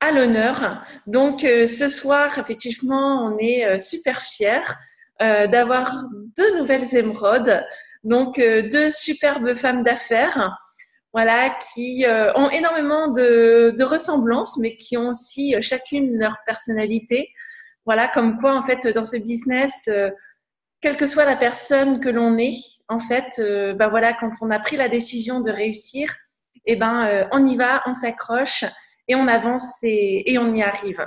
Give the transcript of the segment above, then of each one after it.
à l'honneur. Donc, ce soir, effectivement, on est super fiers d'avoir deux nouvelles émeraudes. Donc, deux superbes femmes d'affaires, voilà, qui ont énormément de ressemblances, mais qui ont aussi chacune leur personnalité. Voilà, comme quoi, en fait, dans ce business, quelle que soit la personne que l'on est, en fait, bah voilà, quand on a pris la décision de réussir, eh ben, on y va, on s'accroche et on avance et on y arrive.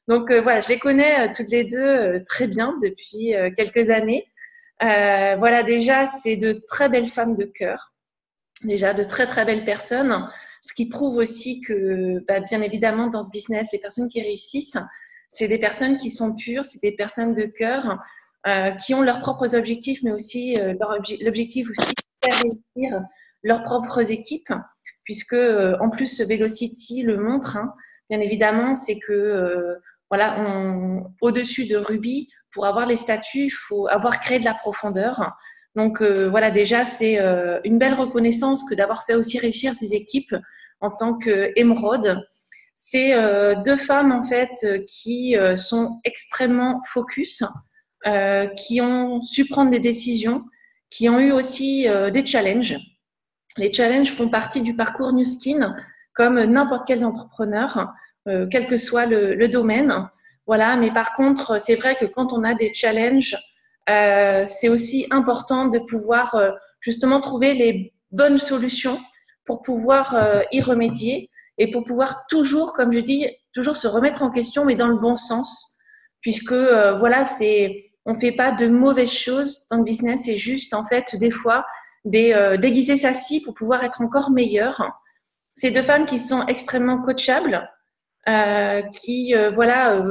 Donc voilà, je les connais toutes les deux très bien depuis quelques années. Voilà, déjà, c'est de très belles femmes de cœur, déjà de très très belles personnes, ce qui prouve aussi que, bah, bien évidemment, dans ce business, les personnes qui réussissent, c'est des personnes qui sont pures, c'est des personnes de cœur, qui ont leurs propres objectifs, mais aussi l'objectif aussi de faire réussir leurs propres équipes, puisque en plus Velocity le montre, hein, bien évidemment, c'est que voilà, au-dessus de Ruby, pour avoir les statuts, il faut avoir créé de la profondeur. Donc voilà, déjà c'est une belle reconnaissance que d'avoir fait aussi réussir ces équipes en tant qu'émeraude. C'est deux femmes en fait qui sont extrêmement focus, qui ont su prendre des décisions, qui ont eu aussi des challenges. Les challenges font partie du parcours Nu Skin, comme n'importe quel entrepreneur, quel que soit le domaine. Voilà, mais par contre, c'est vrai que quand on a des challenges, c'est aussi important de pouvoir justement trouver les bonnes solutions pour pouvoir y remédier et pour pouvoir toujours, comme je dis, toujours se remettre en question, mais dans le bon sens, puisque voilà, on fait pas de mauvaises choses dans le business, c'est juste en fait des fois déguiser sa scie pour pouvoir être encore meilleur. C'est deux femmes qui sont extrêmement coachables, qui voilà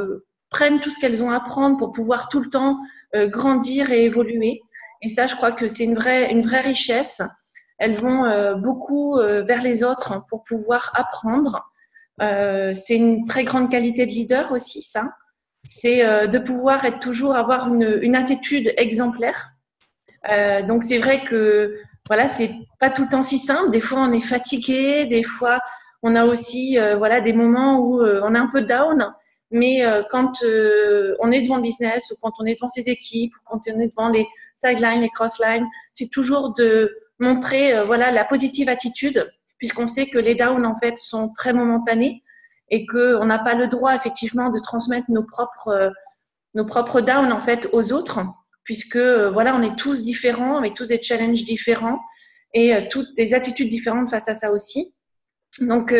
prennent tout ce qu'elles ont à prendre pour pouvoir tout le temps grandir et évoluer. Et ça, je crois que c'est une vraie richesse. Elles vont beaucoup vers les autres pour pouvoir apprendre. C'est une très grande qualité de leader aussi, ça. C'est de pouvoir être toujours avoir une attitude exemplaire. Donc c'est vrai que voilà, c'est pas tout le temps si simple. Des fois on est fatigué, des fois on a aussi voilà des moments où on est un peu down. Mais quand on est devant le business ou quand on est devant ses équipes ou quand on est devant les sidelines, les crosslines, c'est toujours de montrer voilà la positive attitude, puisqu'on sait que les downs en fait sont très momentanés et que on n'a pas le droit effectivement de transmettre nos propres downs en fait aux autres, puisque voilà, on est tous différents, avec tous des challenges différents et toutes des attitudes différentes face à ça aussi. Donc,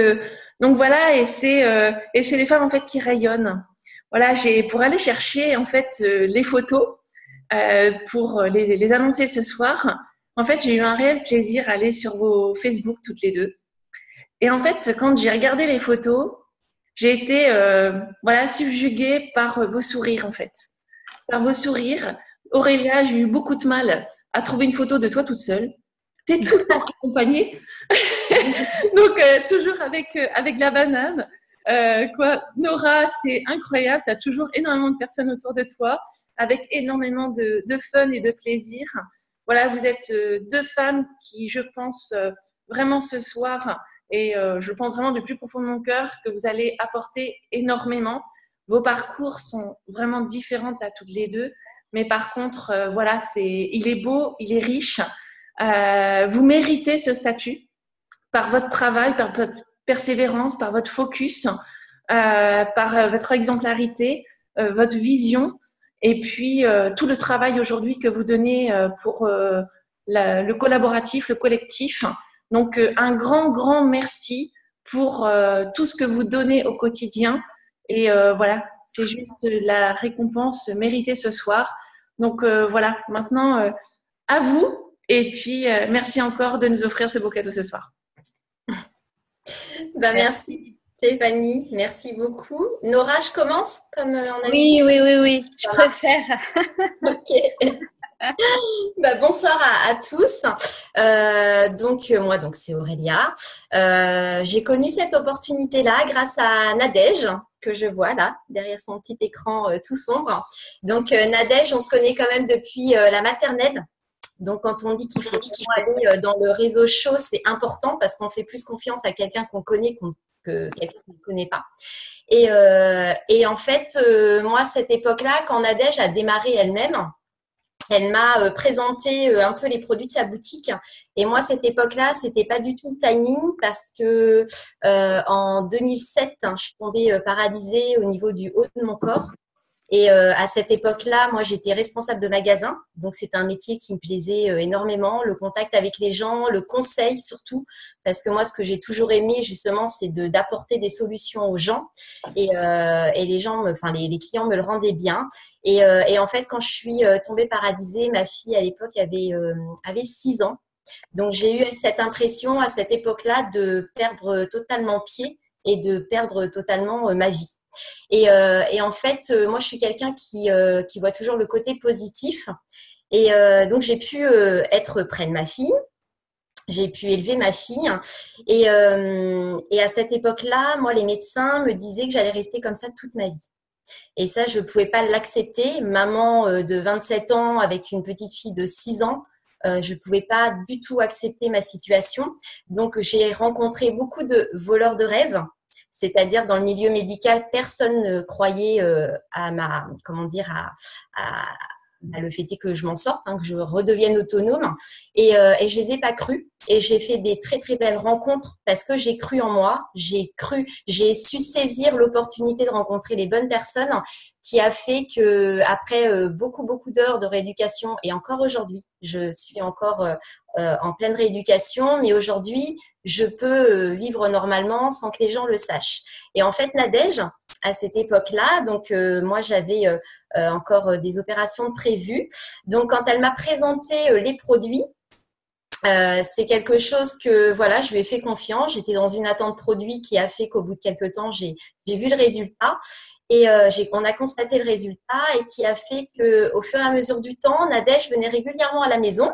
voilà, et c'est les femmes en fait qui rayonnent. Voilà, pour aller chercher en fait les photos pour les annoncer ce soir. En fait, j'ai eu un réel plaisir à aller sur vos Facebook toutes les deux. Et en fait, quand j'ai regardé les photos, j'ai été voilà subjuguée par vos sourires en fait, par vos sourires. Aurélia, j'ai eu beaucoup de mal à trouver une photo de toi toute seule. Tu es tout le temps accompagnée. Donc, toujours avec la banane. Quoi. Nora, c'est incroyable. Tu as toujours énormément de personnes autour de toi avec énormément de fun et de plaisir. Voilà, vous êtes deux femmes qui, je pense, vraiment ce soir, et je pense vraiment du plus profond de mon cœur, que vous allez apporter énormément. Vos parcours sont vraiment différents à toutes les deux. Mais par contre, voilà, il est beau, il est riche. Vous méritez ce statut par votre travail, par votre persévérance, par votre focus, par votre exemplarité, votre vision, et puis tout le travail aujourd'hui que vous donnez pour le collaboratif, le collectif. Donc, un grand, grand merci pour tout ce que vous donnez au quotidien. Et voilà, c'est juste la récompense méritée ce soir. Donc, voilà, maintenant, à vous. Et puis, merci encore de nous offrir ce beau cadeau ce soir. Merci Stéphanie, merci beaucoup. Nora, je commence comme on a dit. Oui, je préfère. Ok. Bonsoir à tous. Moi, c'est Aurélia. J'ai connu cette opportunité-là grâce à Nadège, que je vois là, derrière son petit écran tout sombre. Donc, Nadège, on se connaît quand même depuis la maternelle. Donc, quand on dit qu'il faut aller dans le réseau chaud, c'est important parce qu'on fait plus confiance à quelqu'un qu'on connaît que quelqu'un qu'on ne connaît pas. Et en fait, moi, à cette époque-là, quand Nadège a démarré elle-même, elle m'a présenté un peu les produits de sa boutique. Et moi, cette époque-là, c'était pas du tout le timing parce que en 2007, je suis tombée paralysée au niveau du haut de mon corps. Et à cette époque-là, moi, j'étais responsable de magasin. Donc, c'était un métier qui me plaisait énormément. Le contact avec les gens, le conseil surtout. Parce que moi, ce que j'ai toujours aimé, justement, c'est d'apporter des solutions aux gens. Et les gens, les clients me le rendaient bien. Et en fait, quand je suis tombée paralysée, ma fille, à l'époque, avait 6 ans. Donc, j'ai eu cette impression, à cette époque-là, de perdre totalement pied et de perdre totalement ma vie. Et en fait, moi, je suis quelqu'un qui voit toujours le côté positif. Et donc, j'ai pu être près de ma fille. J'ai pu élever ma fille. Et à cette époque-là, moi, les médecins me disaient que j'allais rester comme ça toute ma vie. Et ça, je ne pouvais pas l'accepter. Maman de 27 ans avec une petite fille de 6 ans, je ne pouvais pas du tout accepter ma situation. Donc, j'ai rencontré beaucoup de voleurs de rêves. C'est-à-dire, dans le milieu médical, personne ne croyait à le fait est que je m'en sorte, que je redevienne autonome. Et je les ai pas crus. Et j'ai fait des très, très belles rencontres parce que j'ai cru en moi. J'ai su saisir l'opportunité de rencontrer les bonnes personnes qui a fait que après beaucoup, beaucoup d'heures de rééducation, et encore aujourd'hui, je suis encore en pleine rééducation, mais aujourd'hui, je peux vivre normalement sans que les gens le sachent. Et en fait, Nadège, à cette époque-là, donc moi, j'avais encore des opérations prévues. Donc, quand elle m'a présenté les produits, c'est quelque chose que voilà, je lui ai fait confiance. J'étais dans une attente produit qui a fait qu'au bout de quelques temps, j'ai vu le résultat. Et on a constaté le résultat et qui a fait qu'au fur et à mesure du temps, Nadège venait régulièrement à la maison.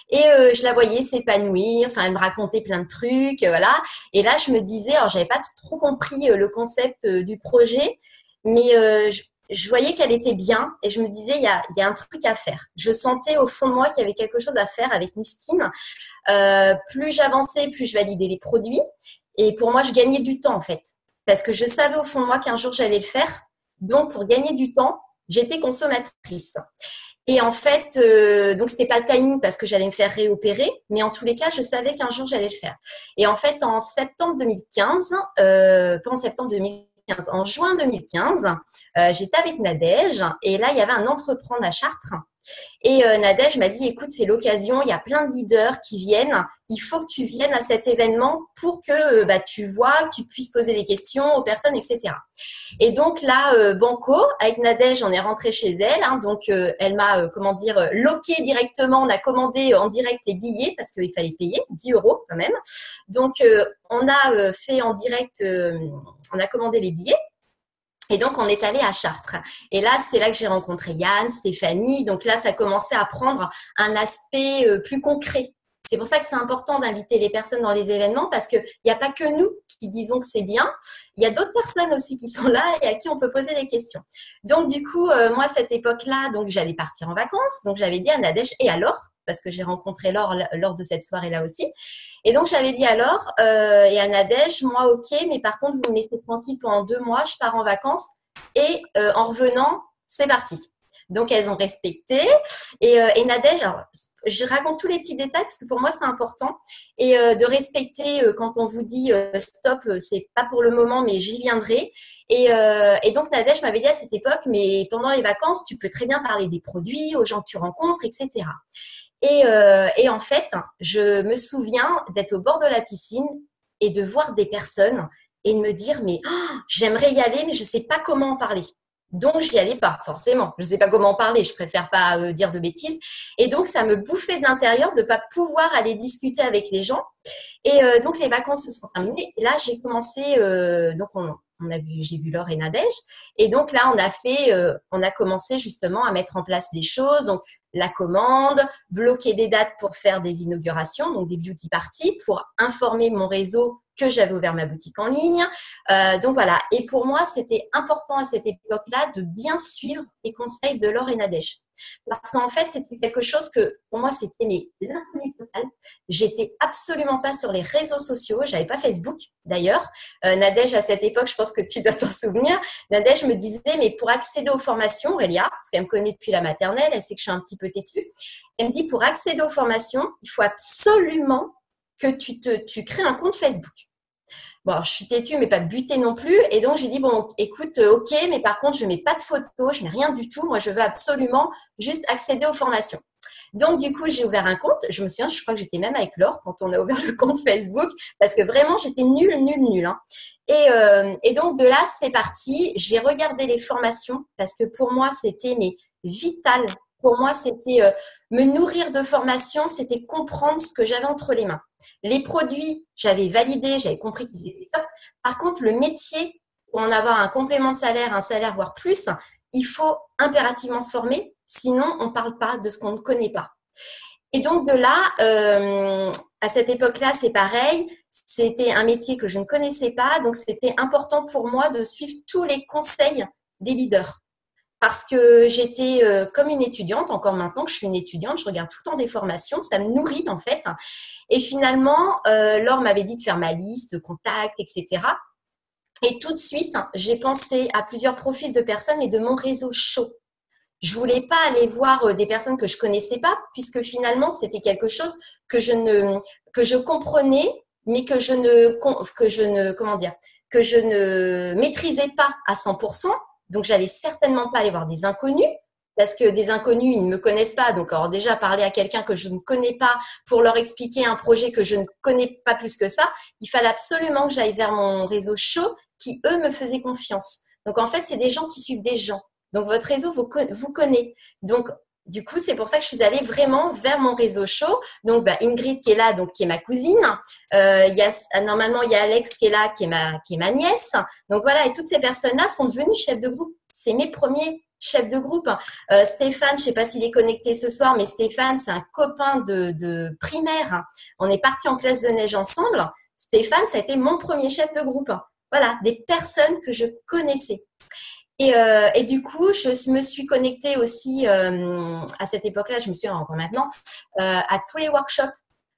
Et je la voyais s'épanouir, elle me racontait plein de trucs, voilà. Et là, je me disais, alors j'avais pas trop compris le concept du projet, mais je voyais qu'elle était bien et je me disais, il y a un truc à faire. Je sentais au fond de moi qu'il y avait quelque chose à faire avec Miskine. Plus j'avançais, plus je validais les produits. Et pour moi, je gagnais du temps en fait. Parce que je savais au fond de moi qu'un jour, j'allais le faire. Donc, pour gagner du temps, j'étais consommatrice. Et en fait, donc c'était pas le timing parce que j'allais me faire réopérer, mais en tous les cas, je savais qu'un jour j'allais le faire. Et en fait, en septembre 2015, pas en septembre 2015, en juin 2015, j'étais avec Nadège et là, il y avait un entreprendre à Chartres. Et Nadège m'a dit, écoute, c'est l'occasion, il y a plein de leaders qui viennent, il faut que tu viennes à cet événement pour que tu vois, que tu puisses poser des questions aux personnes, etc. Et donc là, banco, avec Nadège, on est rentré chez elle, donc elle m'a, loqué directement, on a commandé en direct les billets parce qu'il fallait payer 10 € quand même. Donc on a fait en direct, on a commandé les billets. Et donc, on est allé à Chartres. Et là, c'est là que j'ai rencontré Yann, Stéphanie. Donc là, ça commençait à prendre un aspect plus concret. C'est pour ça que c'est important d'inviter les personnes dans les événements parce qu'il n'y a pas que nous qui disons que c'est bien. Il y a d'autres personnes aussi qui sont là et à qui on peut poser des questions. Donc, du coup, moi, à cette époque-là, donc j'allais partir en vacances. Donc, j'avais dit à Nadège et à Laure, parce que j'ai rencontré Laure lors de cette soirée-là aussi. Et donc, j'avais dit à Laure et à Nadège, moi, ok, mais par contre, vous me laissez tranquille pendant 2 mois, je pars en vacances et en revenant, c'est parti. Donc, elles ont respecté. Et Nadège, alors, je raconte tous les petits détails parce que pour moi, c'est important. Et de respecter quand on vous dit stop, c'est pas pour le moment, mais j'y viendrai. Et donc, Nadège m'avait dit à cette époque, mais pendant les vacances, tu peux très bien parler des produits, aux gens que tu rencontres, etc. Et en fait, je me souviens d'être au bord de la piscine et de voir des personnes et de me dire, mais j'aimerais y aller, mais je ne sais pas comment en parler. Donc, j'y allais pas, forcément. Je ne sais pas comment en parler, je préfère pas dire de bêtises. Et donc, ça me bouffait de l'intérieur de ne pas pouvoir aller discuter avec les gens. Et donc, les vacances se sont terminées. Et là, j'ai commencé, donc j'ai vu Laure et Nadège. Et donc là, on a commencé justement à mettre en place des choses. Donc, la commande, bloquer des dates pour faire des inaugurations, donc des beauty parties, pour informer mon réseau que j'avais ouvert ma boutique en ligne. Donc voilà. Et pour moi, c'était important à cette époque-là de bien suivre les conseils de Laure et Nadège. Parce qu'en fait, c'était quelque chose que, pour moi, c'était l'inconnu total. J'étais absolument pas sur les réseaux sociaux. J'avais pas Facebook, d'ailleurs. Nadège, à cette époque, je pense que tu dois t'en souvenir. Nadège me disait, mais pour accéder aux formations, Aurélia, parce qu'elle me connaît depuis la maternelle, elle sait que je suis un petit peu têtue. Elle me dit, pour accéder aux formations, il faut absolument que tu crées un compte Facebook. Bon, alors, je suis têtue, mais pas butée non plus. Et donc, j'ai dit, bon, écoute, ok, mais par contre, je ne mets pas de photos, je ne mets rien du tout. Moi, je veux absolument juste accéder aux formations. Donc, du coup, j'ai ouvert un compte. Je me souviens, je crois que j'étais même avec Laure quand on a ouvert le compte Facebook parce que vraiment, j'étais nulle. Hein. Et donc, de là, c'est parti. J'ai regardé les formations parce que pour moi, c'était vital. Pour moi, c'était me nourrir de formations, c'était comprendre ce que j'avais entre les mains. Les produits, j'avais validé, j'avais compris qu'ils étaient top. Par contre, le métier, pour en avoir un complément de salaire, un salaire, voire plus, il faut impérativement se former. Sinon, on ne parle pas de ce qu'on ne connaît pas. Et donc, de là, à cette époque-là, c'est pareil. C'était un métier que je ne connaissais pas. Donc, c'était important pour moi de suivre tous les conseils des leaders. Parce que j'étais comme une étudiante, encore maintenant que je suis une étudiante, je regarde tout le temps des formations, ça me nourrit en fait. Et finalement, Laure m'avait dit de faire ma liste, contact, etc. Et tout de suite, j'ai pensé à plusieurs profils de personnes et de mon réseau chaud. Je voulais pas aller voir des personnes que je connaissais pas, puisque finalement, c'était quelque chose que je comprenais, mais que je ne maîtrisais pas à 100%. Donc, j'allais certainement pas aller voir des inconnus parce que des inconnus, ils ne me connaissent pas. Donc, alors déjà, parler à quelqu'un que je ne connais pas pour leur expliquer un projet que je ne connais pas plus que ça, il fallait absolument que j'aille vers mon réseau chaud qui, eux, me faisaient confiance. Donc, en fait, c'est des gens qui suivent des gens. Donc, votre réseau vous connaît. Donc, du coup, c'est pour ça que je suis allée vraiment vers mon réseau chaud. Donc, Ingrid qui est là, donc qui est ma cousine. Normalement, il y a Alex qui est là, qui est ma nièce. Donc voilà, et toutes ces personnes-là sont devenues chefs de groupe. C'est mes premiers chefs de groupe. Stéphane, je ne sais pas s'il est connecté ce soir, mais Stéphane, c'est un copain de primaire. On est partis en classe de neige ensemble. Stéphane, ça a été mon premier chef de groupe. Voilà, des personnes que je connaissais. Et du coup, je me suis connectée aussi à cette époque-là, je me suis encore maintenant, à tous les workshops,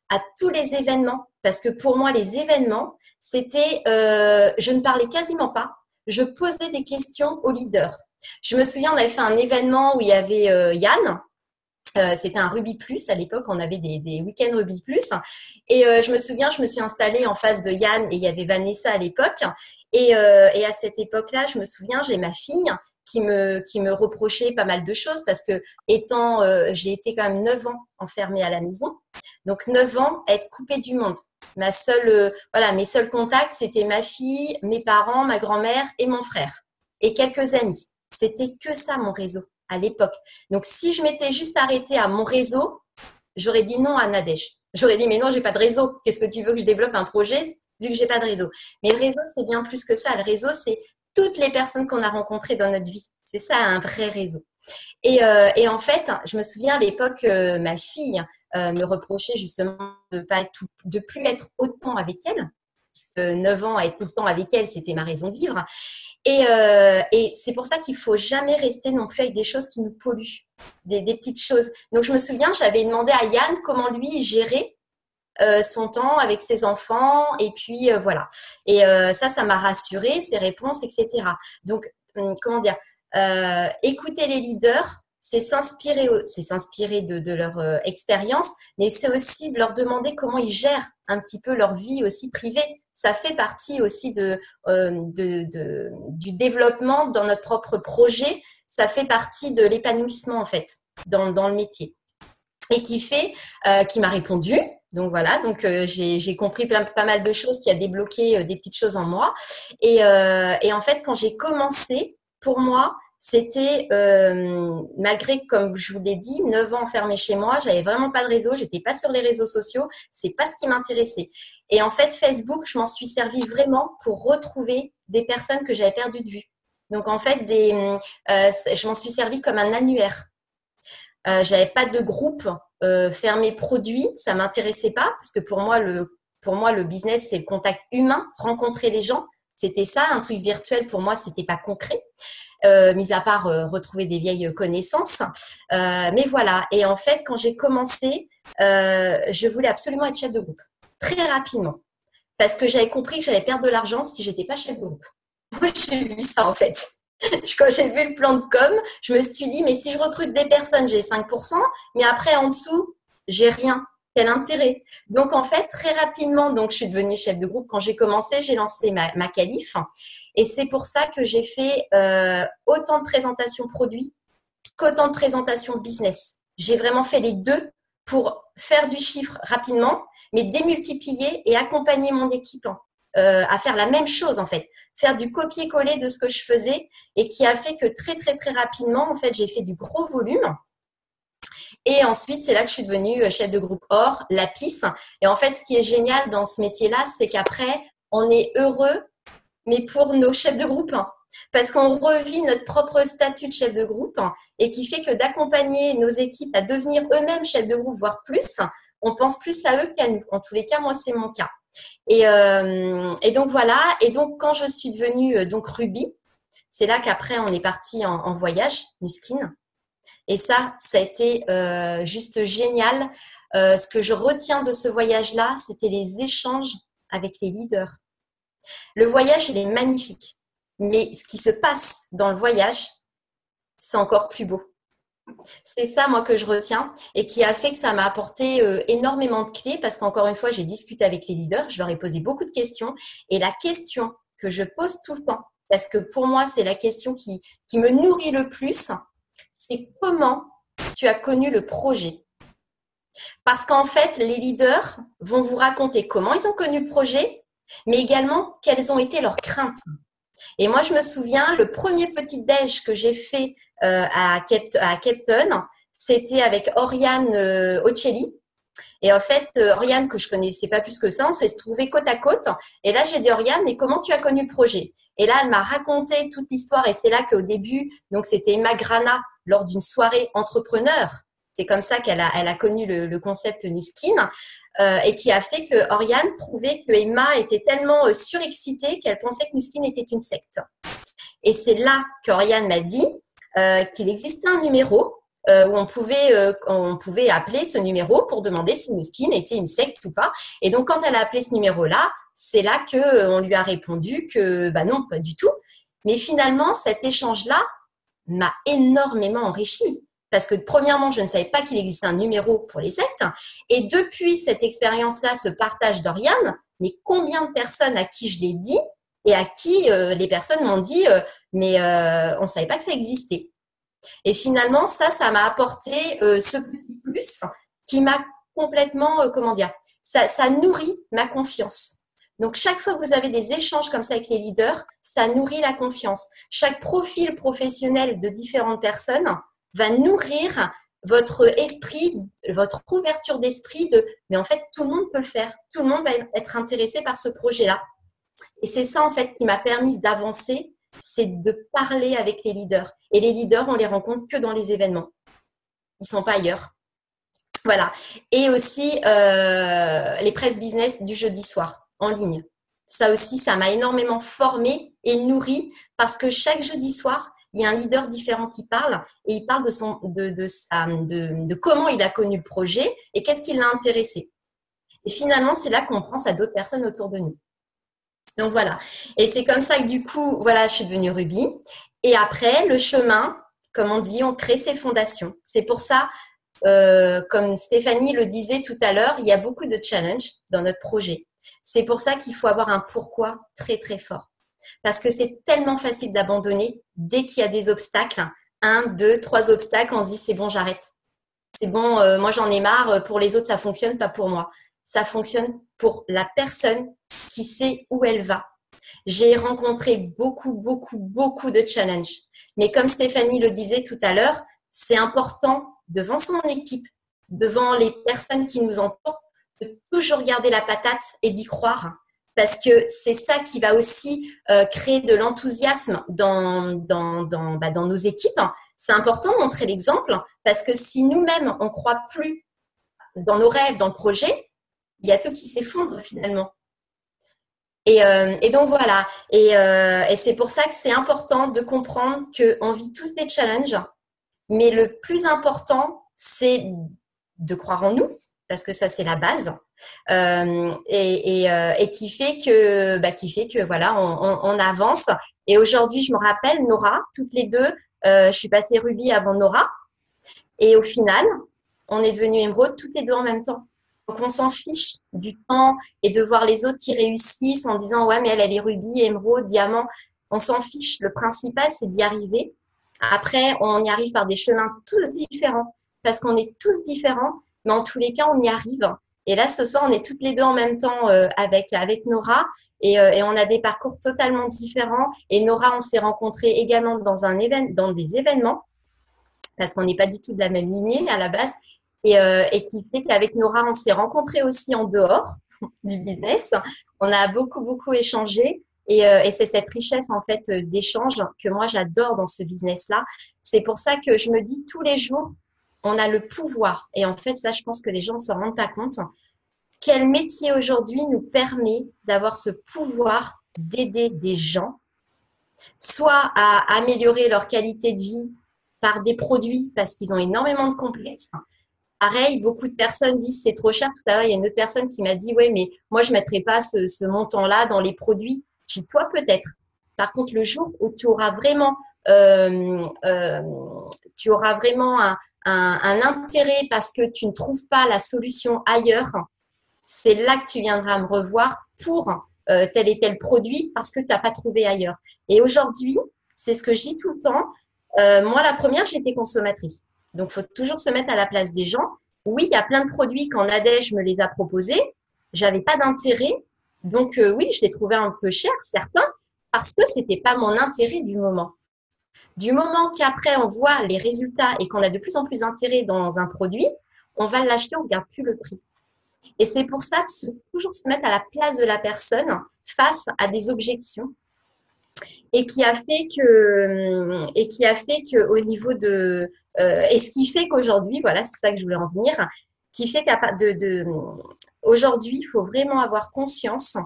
à tous les événements. Parce que pour moi, les événements, c'était, je ne parlais quasiment pas, je posais des questions aux leaders. Je me souviens, on avait fait un événement où il y avait Yann. C'était un Ruby Plus à l'époque, on avait des week-ends Ruby Plus. Et je me souviens, je me suis installée en face de Yann et il y avait Vanessa à l'époque. Et à cette époque-là, je me souviens, j'ai ma fille qui me reprochait pas mal de choses parce que j'ai été quand même 9 ans enfermée à la maison. Donc 9 ans, être coupée du monde. Mes seuls contacts, c'était ma fille, mes parents, ma grand-mère et mon frère. Et quelques amis. C'était que ça mon réseau à l'époque. Donc, si je m'étais juste arrêtée à mon réseau, j'aurais dit non à Nadège. J'aurais dit, mais non, j'ai pas de réseau. Qu'est-ce que tu veux que je développe un projet vu que j'ai pas de réseau? Mais le réseau, c'est bien plus que ça. Le réseau, c'est toutes les personnes qu'on a rencontrées dans notre vie. C'est ça, un vrai réseau. Et en fait, je me souviens à l'époque, ma fille me reprochait justement de plus être autant avec elle. Parce que 9 ans à être tout le temps avec elle, c'était ma raison de vivre. Et c'est pour ça qu'il ne faut jamais rester non plus avec des choses qui nous polluent, des petites choses. Donc, je me souviens, j'avais demandé à Yann comment lui gérait son temps avec ses enfants. Et puis, voilà. Et ça m'a rassurée, ses réponses, etc. Donc, comment dire, écouter les leaders, c'est s'inspirer de leur expérience, mais c'est aussi de leur demander comment ils gèrent un petit peu leur vie aussi privée. Ça fait partie aussi du développement dans notre propre projet. Ça fait partie de l'épanouissement, en fait, dans le métier. Et qui m'a répondu. Donc, voilà. Donc, j'ai compris pas mal de choses qui a débloqué des petites choses en moi. Et en fait, quand j'ai commencé, pour moi, c'était, malgré, comme je vous l'ai dit, 9 ans enfermée chez moi, j'avais vraiment pas de réseau, j'étais pas sur les réseaux sociaux, c'est pas ce qui m'intéressait. Et en fait, Facebook, je m'en suis servi vraiment pour retrouver des personnes que j'avais perdues de vue. Donc, en fait, je m'en suis servi comme un annuaire. J'avais pas de groupe fermé produit, ça m'intéressait pas parce que pour moi, pour moi, le business, c'est le contact humain, rencontrer les gens. C'était ça, un truc virtuel, pour moi, c'était pas concret. Mis à part retrouver des vieilles connaissances. Mais voilà. Et en fait, quand j'ai commencé, je voulais absolument être chef de groupe. Très rapidement. Parce que j'avais compris que j'allais perdre de l'argent si je n'étais pas chef de groupe. Moi, j'ai vu ça, en fait. Quand j'ai vu le plan de com, je me suis dit, mais si je recrute des personnes, j'ai 5%, mais après, en dessous, j'ai rien. Quel intérêt? Donc, en fait, très rapidement, donc, je suis devenue chef de groupe. Quand j'ai commencé, j'ai lancé ma qualif. Et c'est pour ça que j'ai fait autant de présentations produits qu'autant de présentations business. J'ai vraiment fait les deux pour faire du chiffre rapidement, mais démultiplier et accompagner mon équipe à faire la même chose, en fait. Faire du copier-coller de ce que je faisais et qui a fait que très, très, très rapidement, en fait, j'ai fait du gros volume. Et ensuite, c'est là que je suis devenue chef de groupe or, Lapis. Et en fait, ce qui est génial dans ce métier-là, c'est qu'après, on est heureux, mais pour nos chefs de groupe. Parce qu'on revit notre propre statut de chef de groupe et qui fait que d'accompagner nos équipes à devenir eux-mêmes chefs de groupe, voire plus, on pense plus à eux qu'à nous. En tous les cas, moi, c'est mon cas. Et donc, voilà. Et donc, quand je suis devenue donc Ruby, c'est là qu'après, on est parti en voyage, Nuskin. Et ça a été juste génial. Ce que je retiens de ce voyage-là, c'était les échanges avec les leaders. Le voyage, il est magnifique. Mais ce qui se passe dans le voyage, c'est encore plus beau. C'est ça, moi, que je retiens et qui a fait que ça m'a apporté énormément de clés parce qu'encore une fois, j'ai discuté avec les leaders, je leur ai posé beaucoup de questions et la question que je pose tout le temps, parce que pour moi, c'est la question qui me nourrit le plus, c'est comment tu as connu le projet. Parce qu'en fait, les leaders vont vous raconter comment ils ont connu le projet, mais également quelles ont été leurs craintes. Et moi, je me souviens, le premier petit déj que j'ai fait à Capton, c'était avec Oriane Ocelli. Et en fait, Oriane, que je connaissais pas plus que ça, on s'est trouvé côte à côte. Et là, j'ai dit, Oriane, mais comment tu as connu le projet? Et là, elle m'a raconté toute l'histoire. Et c'est là qu'au début, donc c'était Emma Grana, lors d'une soirée entrepreneur. C'est comme ça qu'elle a connu le concept Nuskin. Et qui a fait que Oriane trouvait que Emma était tellement surexcitée qu'elle pensait que Nuskin était une secte. Et c'est là qu'Oriane m'a dit qu'il existait un numéro où on pouvait appeler ce numéro pour demander si Nuskin était une secte ou pas. Et donc, quand elle a appelé ce numéro-là, c'est là qu'on lui a répondu que bah non, pas du tout. Mais finalement, cet échange-là m'a énormément enrichie. Parce que premièrement, je ne savais pas qu'il existait un numéro pour les sectes. Et depuis cette expérience-là, ce partage d'Oriane, mais combien de personnes à qui je l'ai dit et à qui les personnes m'ont dit mais on ne savait pas que ça existait. Et finalement, ça m'a apporté ce petit plus qui m'a complètement, ça nourrit ma confiance. Donc, chaque fois que vous avez des échanges comme ça avec les leaders, ça nourrit la confiance. Chaque profil professionnel de différentes personnes va nourrir votre esprit, votre ouverture d'esprit mais en fait, tout le monde peut le faire. Tout le monde va être intéressé par ce projet-là. Et c'est ça, en fait, qui m'a permis d'avancer, c'est de parler avec les leaders. Et les leaders, on les rencontre que dans les événements. Ils ne sont pas ailleurs. Voilà. Et aussi, les press business du jeudi soir, en ligne. Ça aussi, ça m'a énormément formée et nourrie parce que chaque jeudi soir, il y a un leader différent qui parle et il parle de comment il a connu le projet et qu'est-ce qui l'a intéressé. Et finalement, c'est là qu'on pense à d'autres personnes autour de nous. Donc voilà. Et c'est comme ça que du coup, voilà, je suis devenue Ruby. Et après, le chemin, comme on dit, on crée ses fondations. C'est pour ça, comme Stéphanie le disait tout à l'heure, il y a beaucoup de challenges dans notre projet. C'est pour ça qu'il faut avoir un pourquoi très, très fort. Parce que c'est tellement facile d'abandonner dès qu'il y a des obstacles. 1, 2, 3 obstacles, on se dit c'est bon, j'arrête. C'est bon, moi j'en ai marre, pour les autres ça fonctionne, pas pour moi. Ça fonctionne pour la personne qui sait où elle va. J'ai rencontré beaucoup, beaucoup, beaucoup de challenges. Mais comme Stéphanie le disait tout à l'heure, c'est important devant son équipe, devant les personnes qui nous entourent, de toujours garder la patate et d'y croire. Parce que c'est ça qui va aussi créer de l'enthousiasme dans nos équipes. C'est important de montrer l'exemple parce que si nous-mêmes, on ne croit plus dans nos rêves, dans le projet, il y a tout qui s'effondre finalement. Et donc voilà. Et c'est pour ça que c'est important de comprendre qu'on vit tous des challenges, mais le plus important, c'est de croire en nous, parce que ça, c'est la base, et qui fait que voilà, on avance. Et aujourd'hui, je me rappelle, Nora, toutes les deux, je suis passée Ruby avant Nora, et au final, on est devenues émeraude toutes les deux en même temps. Donc, on s'en fiche du temps et de voir les autres qui réussissent en disant « Ouais, mais elle est rubis, émeraude, diamant. » On s'en fiche. Le principal, c'est d'y arriver. Après, on y arrive par des chemins tous différents parce qu'on est tous différents, mais en tous les cas, on y arrive. Et là, ce soir, on est toutes les deux en même temps avec Nora et on a des parcours totalement différents. Et Nora, on s'est rencontrés également dans des événements parce qu'on n'est pas du tout de la même lignée à la base. Et qui fait qu'avec Nora, on s'est rencontrés aussi en dehors du business. On a beaucoup, beaucoup échangé. Et c'est cette richesse, en fait, d'échange que moi, j'adore dans ce business-là. C'est pour ça que je me dis tous les jours, on a le pouvoir. Et en fait, ça, je pense que les gens ne s'en rendent pas compte. Quel métier aujourd'hui nous permet d'avoir ce pouvoir d'aider des gens, soit à améliorer leur qualité de vie par des produits, parce qu'ils ont énormément de complexes. Pareil, beaucoup de personnes disent c'est trop cher. Tout à l'heure, il y a une autre personne qui m'a dit ouais, mais moi je ne mettrai pas ce montant-là dans les produits. J'ai dit toi peut-être. Par contre, le jour où tu auras vraiment, un intérêt parce que tu ne trouves pas la solution ailleurs, c'est là que tu viendras me revoir pour tel et tel produit parce que tu n'as pas trouvé ailleurs. Et aujourd'hui, c'est ce que je dis tout le temps. Moi, la première, j'étais consommatrice. Donc, il faut toujours se mettre à la place des gens. Oui, il y a plein de produits quand Nadège me les a proposés. J'avais pas d'intérêt. Donc, oui, je les trouvais un peu chers, certains, parce que c'était pas mon intérêt du moment. Du moment qu'après, on voit les résultats et qu'on a de plus en plus d'intérêt dans un produit, on va l'acheter, on ne regarde plus le prix. Et c'est pour ça de toujours se mettre à la place de la personne face à des objections. Et qui a fait que au niveau de et ce qui fait qu'aujourd'hui, voilà, c'est ça que je voulais en venir, qui fait aujourd'hui, il faut vraiment avoir conscience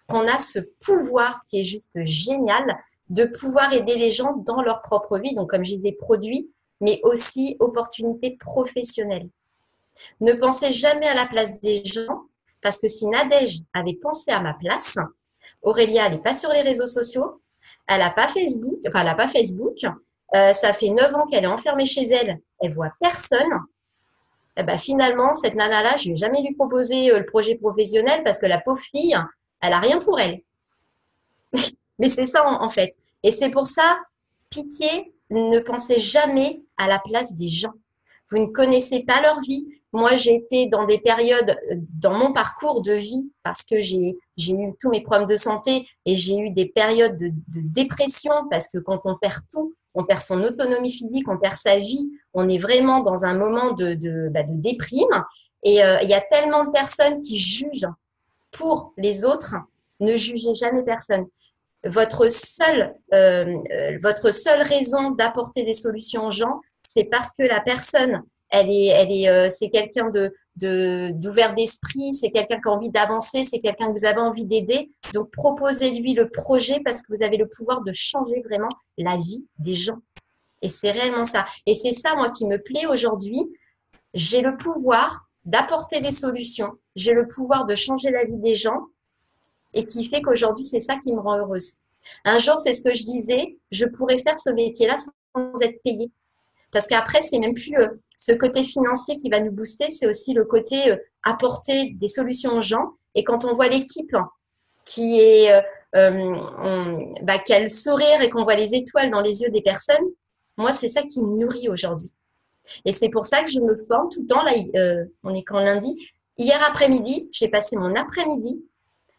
qu'on a ce pouvoir qui est juste génial de pouvoir aider les gens dans leur propre vie. Donc, comme je disais, produits, mais aussi opportunités professionnelles. Ne pensez jamais à la place des gens, parce que si Nadège avait pensé à ma place, Aurélia, elle n'est pas sur les réseaux sociaux, elle n'a pas Facebook, ça fait 9 ans qu'elle est enfermée chez elle, elle voit personne. Et ben, finalement, cette nana-là, je ne vais jamais lui proposer le projet professionnel parce que la pauvre fille, elle n'a rien pour elle. Mais c'est ça en fait. Et c'est pour ça, pitié, ne pensez jamais à la place des gens. Vous ne connaissez pas leur vie. Moi, j'ai été dans des périodes dans mon parcours de vie parce que j'ai eu tous mes problèmes de santé et j'ai eu des périodes de dépression parce que quand on perd tout, on perd son autonomie physique, on perd sa vie, on est vraiment dans un moment de déprime. Et il y a tellement de personnes qui jugent pour les autres. Ne jugez jamais personne. Votre seule raison d'apporter des solutions aux gens, c'est parce que la personne, c'est quelqu'un d'ouvert d'esprit, c'est quelqu'un qui a envie d'avancer, c'est quelqu'un que vous avez envie d'aider. Donc, proposez-lui le projet parce que vous avez le pouvoir de changer vraiment la vie des gens. Et c'est réellement ça. Et c'est ça, moi, qui me plaît aujourd'hui. J'ai le pouvoir d'apporter des solutions. J'ai le pouvoir de changer la vie des gens et qui fait qu'aujourd'hui, c'est ça qui me rend heureuse. Un jour, c'est ce que je disais, je pourrais faire ce métier-là sans être payée. Parce qu'après, c'est même plus ce côté financier qui va nous booster, c'est aussi le côté apporter des solutions aux gens. Et quand on voit l'équipe qui est qui a le sourire et qu'on voit les étoiles dans les yeux des personnes, moi, c'est ça qui me nourrit aujourd'hui. Et c'est pour ça que je me forme tout le temps. Là, on est quand lundi. Hier après-midi, j'ai passé mon après-midi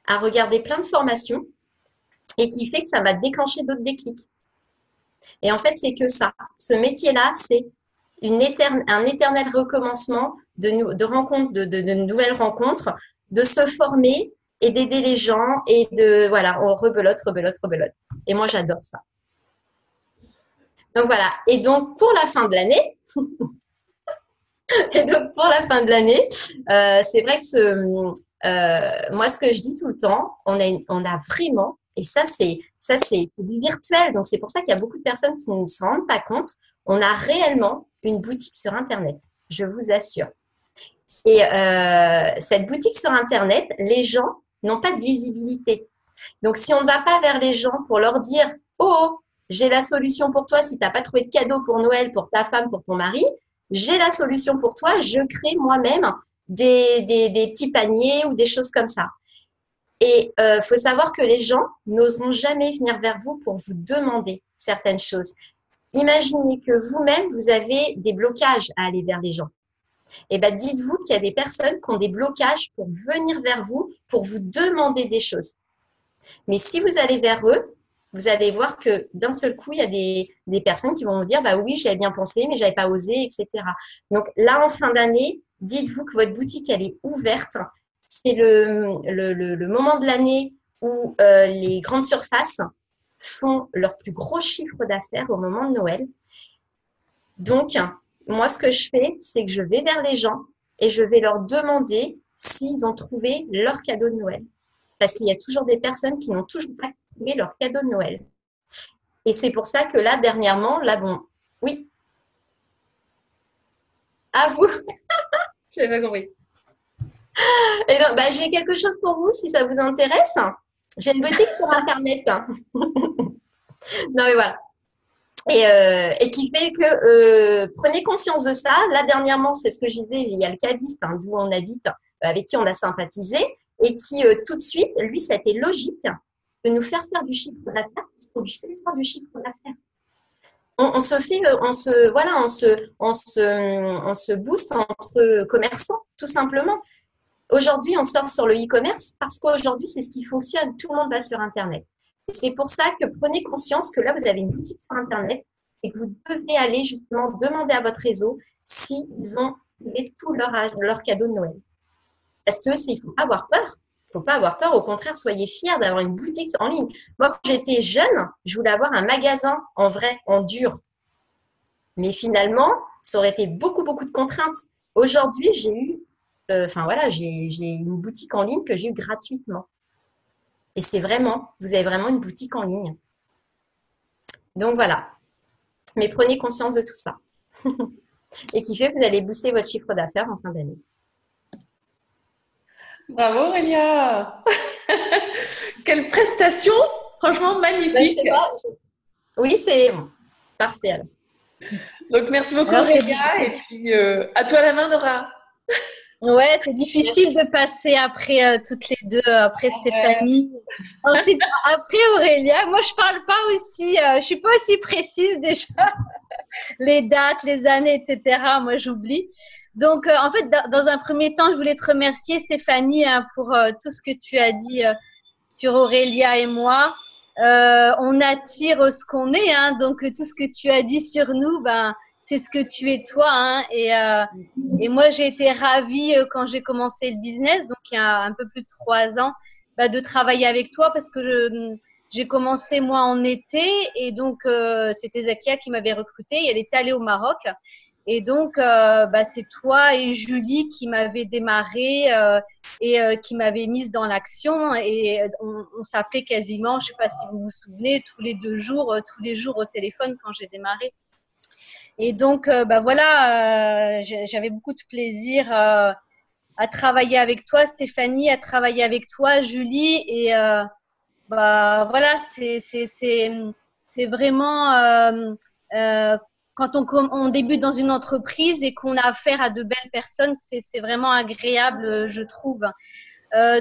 à regarder plein de formations et qui fait que ça m'a déclenché d'autres déclics. Et en fait, c'est que ça. Ce métier-là, c'est un éternel recommencement de rencontres, de nouvelles rencontres, de se former et d'aider les gens et on rebelote. Et moi, j'adore ça. Donc voilà. Et donc, pour la fin de l'année, c'est vrai que Moi, ce que je dis tout le temps, on a vraiment, et ça c'est du virtuel, donc c'est pour ça qu'il y a beaucoup de personnes qui ne se rendent pas compte, on a réellement une boutique sur Internet, je vous assure. Et cette boutique sur Internet, les gens n'ont pas de visibilité. Donc, si on ne va pas vers les gens pour leur dire « Oh, j'ai la solution pour toi si tu n'as pas trouvé de cadeau pour Noël, pour ta femme, pour ton mari, j'ai la solution pour toi, je crée moi-même des petits paniers ou des choses comme ça. » Et faut savoir que les gens n'oseront jamais venir vers vous pour vous demander certaines choses. Imaginez que vous-même, vous avez des blocages à aller vers les gens. Et bien, dites-vous qu'il y a des personnes qui ont des blocages pour venir vers vous, pour vous demander des choses. Mais si vous allez vers eux, vous allez voir que d'un seul coup, il y a des personnes qui vont vous dire « Bah oui, j'avais bien pensé, mais je n'avais pas osé, etc. » Donc là, en fin d'année, dites-vous que votre boutique, elle est ouverte. C'est le moment de l'année où les grandes surfaces font leur plus gros chiffre d'affaires au moment de Noël. Donc, moi, ce que je fais, c'est que je vais vers les gens et je vais leur demander s'ils ont trouvé leur cadeau de Noël. Parce qu'il y a toujours des personnes qui n'ont toujours pas trouvé leur cadeau de Noël. Et c'est pour ça que là, dernièrement, là, bon, oui. À vous. Je n'avais pas compris. Et donc, bah, j'ai quelque chose pour vous si ça vous intéresse. J'ai une boutique sur Internet. Non, mais voilà. Et qui fait que prenez conscience de ça. Là, dernièrement, c'est ce que je disais, il y a le caviste d'où on habite, avec qui on a sympathisé, et qui tout de suite, lui, ça a été logique de nous faire du chiffre d'affaires, parce qu'on lui fait faire du chiffre d'affaires. On se booste entre commerçants, tout simplement. Aujourd'hui, on sort sur le e-commerce parce qu'aujourd'hui, c'est ce qui fonctionne. Tout le monde va sur Internet. C'est pour ça que prenez conscience que là, vous avez une boutique sur Internet et que vous devez aller justement demander à votre réseau s'ils ont trouvé tout leur cadeau de Noël. Parce que il ne faut pas avoir peur. Il ne faut pas avoir peur. Au contraire, soyez fiers d'avoir une boutique en ligne. Moi, quand j'étais jeune, je voulais avoir un magasin en vrai, en dur. Mais finalement, ça aurait été beaucoup, beaucoup de contraintes. Aujourd'hui, j'ai une boutique en ligne que j'ai eue gratuitement. Et vous avez vraiment une boutique en ligne. Donc voilà. Mais prenez conscience de tout ça. Et qui fait que vous allez booster votre chiffre d'affaires en fin d'année. Bravo Aurélia. Quelle prestation. Franchement, magnifique. Ben, je sais pas. Oui, c'est parfait alors. Donc merci beaucoup Aurélia. Et puis à toi la main Nora. Ouais, c'est difficile de passer après toutes les deux, après Stéphanie. Ensuite, après Aurélia, moi je parle pas aussi, je suis pas aussi précise déjà. Les dates, les années, etc. Moi j'oublie. Donc en fait, dans un premier temps, je voulais te remercier Stéphanie pour tout ce que tu as dit sur Aurélia et moi. On attire ce qu'on est, hein, donc tout ce que tu as dit sur nous, ben c'est ce que tu es toi, hein, et moi j'ai été ravie quand j'ai commencé le business, donc il y a un peu plus de 3 ans, de travailler avec toi parce que j'ai commencé moi en été et donc c'était Zakia qui m'avait recrutée, elle était allée au Maroc et donc c'est toi et Julie qui m'avaient démarré et qui m'avaient mise dans l'action et on s'appelait quasiment, je ne sais pas si vous vous souvenez, tous les 2 jours, tous les jours au téléphone quand j'ai démarré. Et donc, j'avais beaucoup de plaisir à travailler avec toi, Stéphanie, à travailler avec toi, Julie. Et voilà, c'est vraiment quand on débute dans une entreprise et qu'on a affaire à de belles personnes, c'est vraiment agréable, je trouve.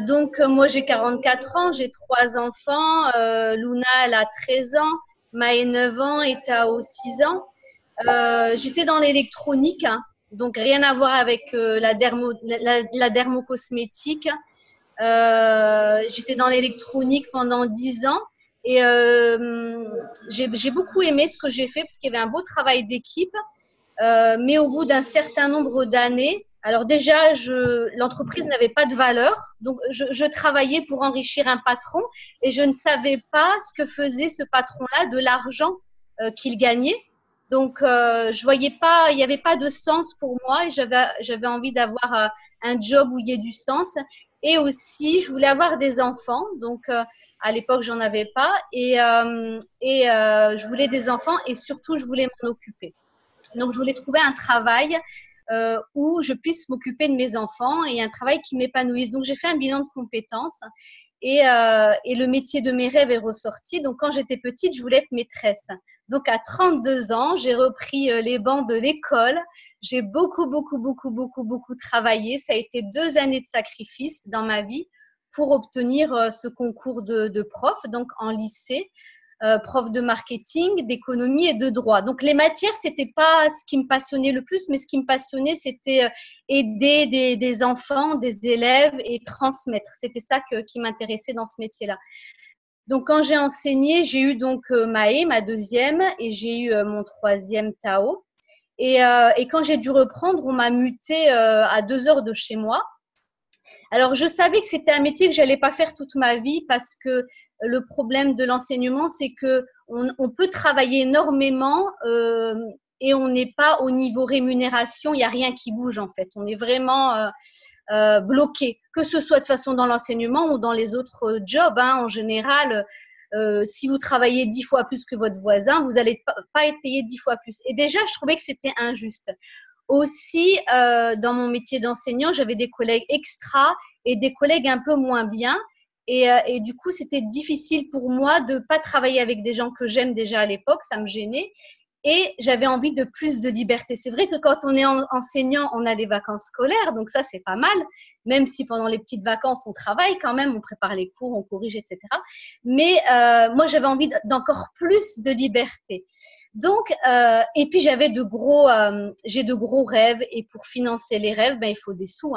Donc, moi, j'ai 44 ans, j'ai 3 enfants. Luna, elle a 13 ans, Maë, 9 ans et Tao, 6 ans. J'étais dans l'électronique, hein, donc rien à voir avec la dermocosmétique. J'étais dans l'électronique pendant 10 ans et j'ai beaucoup aimé ce que j'ai fait parce qu'il y avait un beau travail d'équipe. Mais au bout d'un certain nombre d'années, alors déjà, l'entreprise n'avait pas de valeur, donc je travaillais pour enrichir un patron et je ne savais pas ce que faisait ce patron-là de l'argent qu'il gagnait. Donc, je voyais pas, il n'y avait pas de sens pour moi et j'avais envie d'avoir un job où il y ait du sens. Et aussi, je voulais avoir des enfants. Donc, à l'époque, j'en avais pas. Je voulais des enfants et surtout, je voulais m'en occuper. Donc, je voulais trouver un travail où je puisse m'occuper de mes enfants et un travail qui m'épanouisse. Donc, j'ai fait un bilan de compétences et le métier de mes rêves est ressorti. Donc, quand j'étais petite, je voulais être maîtresse. Donc, à 32 ans, j'ai repris les bancs de l'école. J'ai beaucoup travaillé. Ça a été 2 années de sacrifice dans ma vie pour obtenir ce concours de prof, donc en lycée. Prof de marketing, d'économie et de droit. Donc, les matières, c'était pas ce qui me passionnait le plus, mais ce qui me passionnait, c'était aider des enfants, des élèves et transmettre. C'était ça qui m'intéressait dans ce métier-là. Donc, quand j'ai enseigné, j'ai eu donc Maë, ma deuxième, et j'ai eu mon troisième Tao. Et quand j'ai dû reprendre, on m'a mutée à 2 heures de chez moi. Alors, je savais que c'était un métier que j'allais pas faire toute ma vie parce que le problème de l'enseignement, c'est que on peut travailler énormément et on n'est pas au niveau rémunération. Il n'y a rien qui bouge en fait. On est vraiment bloqué, que ce soit de façon dans l'enseignement ou dans les autres jobs. En général, si vous travaillez 10 fois plus que votre voisin, vous n'allez pas être payé 10 fois plus. Et déjà, je trouvais que c'était injuste. Aussi, dans mon métier d'enseignant, j'avais des collègues extra et des collègues un peu moins bien. Et du coup, c'était difficile pour moi de ne pas travailler avec des gens que j'aime déjà à l'époque. Ça me gênait. Et j'avais envie de plus de liberté. C'est vrai que quand on est enseignant, on a des vacances scolaires. Donc ça, c'est pas mal. Même si pendant les petites vacances, on travaille quand même, on prépare les cours, on corrige, etc. Mais moi, j'avais envie d'encore plus de liberté. Donc, et puis j'ai de gros rêves. Et pour financer les rêves, il faut des sous.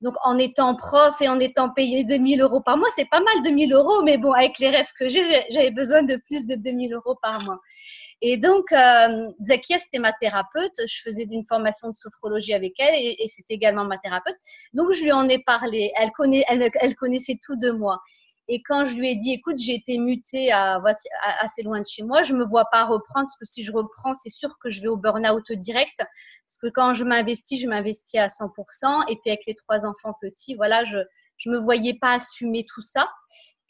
Donc, en étant prof et en étant payé 2 000 euros par mois, c'est pas mal 2 000 euros, mais bon, avec les rêves que j'ai, j'avais besoin de plus de 2 000 euros par mois. Et donc, Zakia, c'était ma thérapeute. Je faisais une formation de sophrologie avec elle et c'était également ma thérapeute. Donc, je lui en ai parlé. Elle connaissait tout de moi. Et quand je lui ai dit, écoute, j'ai été mutée assez loin de chez moi, je ne me vois pas reprendre parce que si je reprends, c'est sûr que je vais au burn-out direct. Parce que quand je m'investis à 100%. Et puis avec les 3 enfants petits, voilà, je ne me voyais pas assumer tout ça.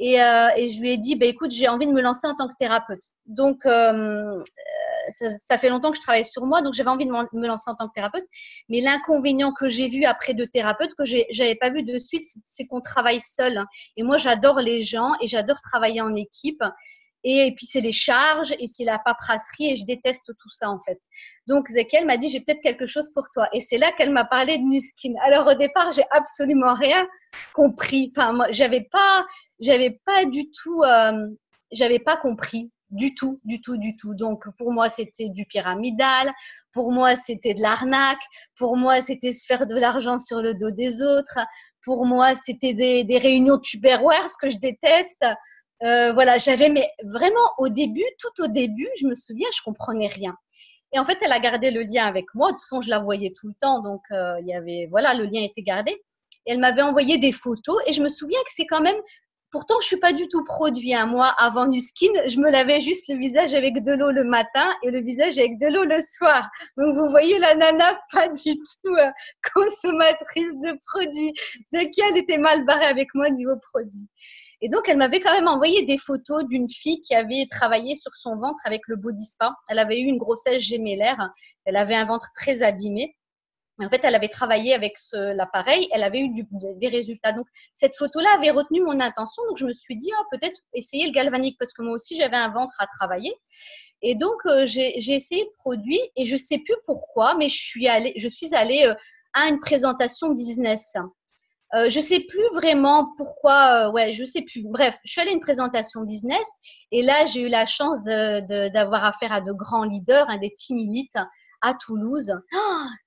Et je lui ai dit, écoute, j'ai envie de me lancer en tant que thérapeute. Donc, ça fait longtemps que je travaille sur moi, donc j'avais envie de me lancer en tant que thérapeute. Mais l'inconvénient que j'ai vu après de thérapeute, que j'avais pas vu de suite, c'est qu'on travaille seul. Et moi, j'adore les gens et j'adore travailler en équipe. Et puis, c'est les charges et c'est la paperasserie et je déteste tout ça, en fait. Donc, Zakia m'a dit, j'ai peut-être quelque chose pour toi. Et c'est là qu'elle m'a parlé de Nu Skin. Alors, au départ, j'ai absolument rien compris. Enfin, moi, j'avais pas du tout, j'avais pas compris du tout. Donc, pour moi, c'était du pyramidal. Pour moi, c'était de l'arnaque. Pour moi, c'était se faire de l'argent sur le dos des autres. Pour moi, c'était des réunions Tupperware, ce que je déteste. Voilà, mais vraiment tout au début, je me souviens, je comprenais rien. Et en fait, elle a gardé le lien avec moi. De toute façon, je la voyais tout le temps, donc le lien était gardé. Et elle m'avait envoyé des photos et je me souviens que c'est quand même. Pourtant, je suis pas du tout produit. Moi, avant Nu Skin, je me lavais juste le visage avec de l'eau le matin et le visage avec de l'eau le soir. Donc, vous voyez, la nana, pas du tout consommatrice de produits. Zakia, elle était mal barrée avec moi niveau produit. Et donc, elle m'avait quand même envoyé des photos d'une fille qui avait travaillé sur son ventre avec le Body Spa. Elle avait eu une grossesse gémellaire. Elle avait un ventre très abîmé. Mais en fait, elle avait travaillé avec l'appareil. Elle avait eu des résultats. Donc, cette photo-là avait retenu mon attention. Donc, je me suis dit, peut-être essayer le galvanique parce que moi aussi, j'avais un ventre à travailler. Et donc, j'ai essayé le produit et je ne sais plus pourquoi, mais je suis allée à une présentation business. Je sais plus vraiment pourquoi, je sais plus. Bref, je suis allée à une présentation business et là, j'ai eu la chance d'avoir affaire à de grands leaders, des team élites à Toulouse.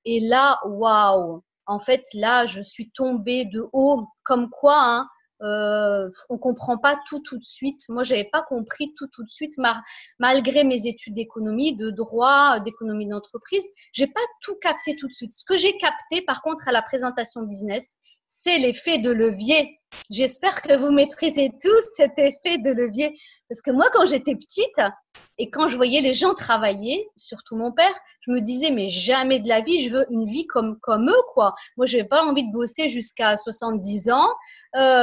Et là, waouh! En fait, là, je suis tombée de haut, comme quoi, on comprend pas tout de suite. Moi, j'avais pas compris tout de suite, malgré mes études d'économie, de droit, d'économie d'entreprise. J'ai pas tout capté tout de suite. Ce que j'ai capté, par contre, à la présentation business, c'est l'effet de levier. J'espère que vous maîtrisez tous cet effet de levier Parce que moi, quand j'étais petite et quand je voyais les gens travailler, surtout mon père, je me disais, mais jamais de la vie, je veux une vie comme eux, quoi. Moi, je n'ai pas envie de bosser jusqu'à 70 ans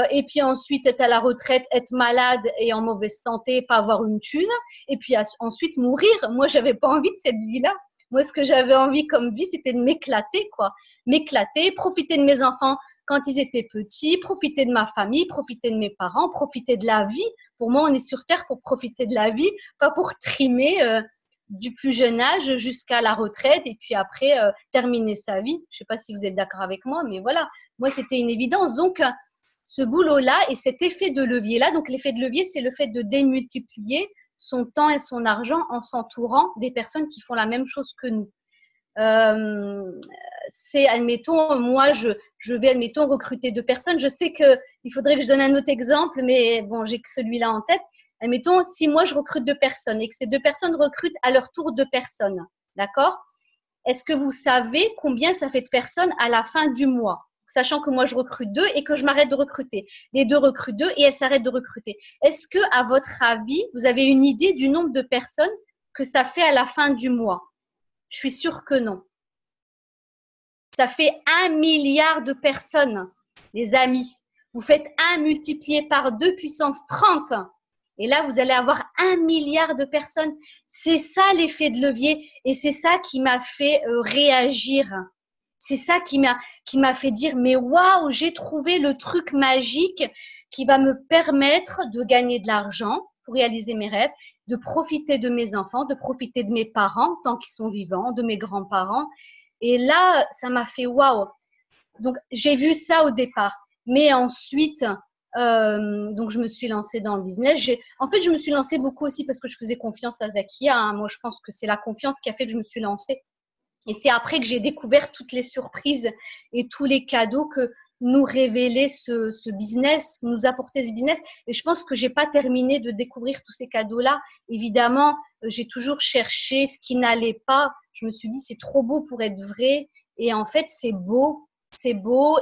et puis ensuite être à la retraite, être malade et en mauvaise santé, pas avoir une thune et puis ensuite mourir. Moi, je n'avais pas envie de cette vie-là. Moi, ce que j'avais envie comme vie, c'était de m'éclater, quoi. M'éclater, profiter de mes enfants quand ils étaient petits, profiter de ma famille, profiter de mes parents, profiter de la vie. Pour moi, on est sur Terre pour profiter de la vie, pas pour trimer du plus jeune âge jusqu'à la retraite et puis après terminer sa vie. Je ne sais pas si vous êtes d'accord avec moi, mais voilà, moi, c'était une évidence. Donc, ce boulot-là et cet effet de levier-là, donc l'effet de levier, c'est le fait de démultiplier son temps et son argent en s'entourant des personnes qui font la même chose que nous. C'est, admettons, moi, je vais, admettons, recruter 2 personnes. Je sais qu'il faudrait que je donne un autre exemple, mais bon, j'ai que celui-là en tête. Admettons, si moi, je recrute 2 personnes et que ces 2 personnes recrutent à leur tour 2 personnes, d'accord? Est-ce que vous savez combien ça fait de personnes à la fin du mois? Sachant que moi, je recrute 2 et que je m'arrête de recruter. Les 2 recrutent 2 et elles s'arrêtent de recruter. Est-ce que, à votre avis, vous avez une idée du nombre de personnes que ça fait à la fin du mois? Je suis sûre que non. Ça fait 1 milliard de personnes, les amis. Vous faites 1 multiplié par 2 puissance 30. Et là, vous allez avoir 1 milliard de personnes. C'est ça l'effet de levier. Et c'est ça qui m'a fait réagir. C'est ça qui m'a fait dire, mais waouh, j'ai trouvé le truc magique qui va me permettre de gagner de l'argent pour réaliser mes rêves, de profiter de mes enfants, de profiter de mes parents tant qu'ils sont vivants, de mes grands-parents. Et là, ça m'a fait waouh. Donc, j'ai vu ça au départ. Mais ensuite, donc je me suis lancée dans le business. En fait, je me suis lancée beaucoup aussi parce que je faisais confiance à Zakia. Hein. Moi, je pense que c'est la confiance qui a fait que je me suis lancée. Et c'est après que j'ai découvert toutes les surprises et tous les cadeaux que nous révélait ce business, nous apportait ce business. Et je pense que j'ai pas terminé de découvrir tous ces cadeaux-là. Évidemment, j'ai toujours cherché ce qui n'allait pas. Je me suis dit, c'est trop beau pour être vrai. Et en fait, c'est beau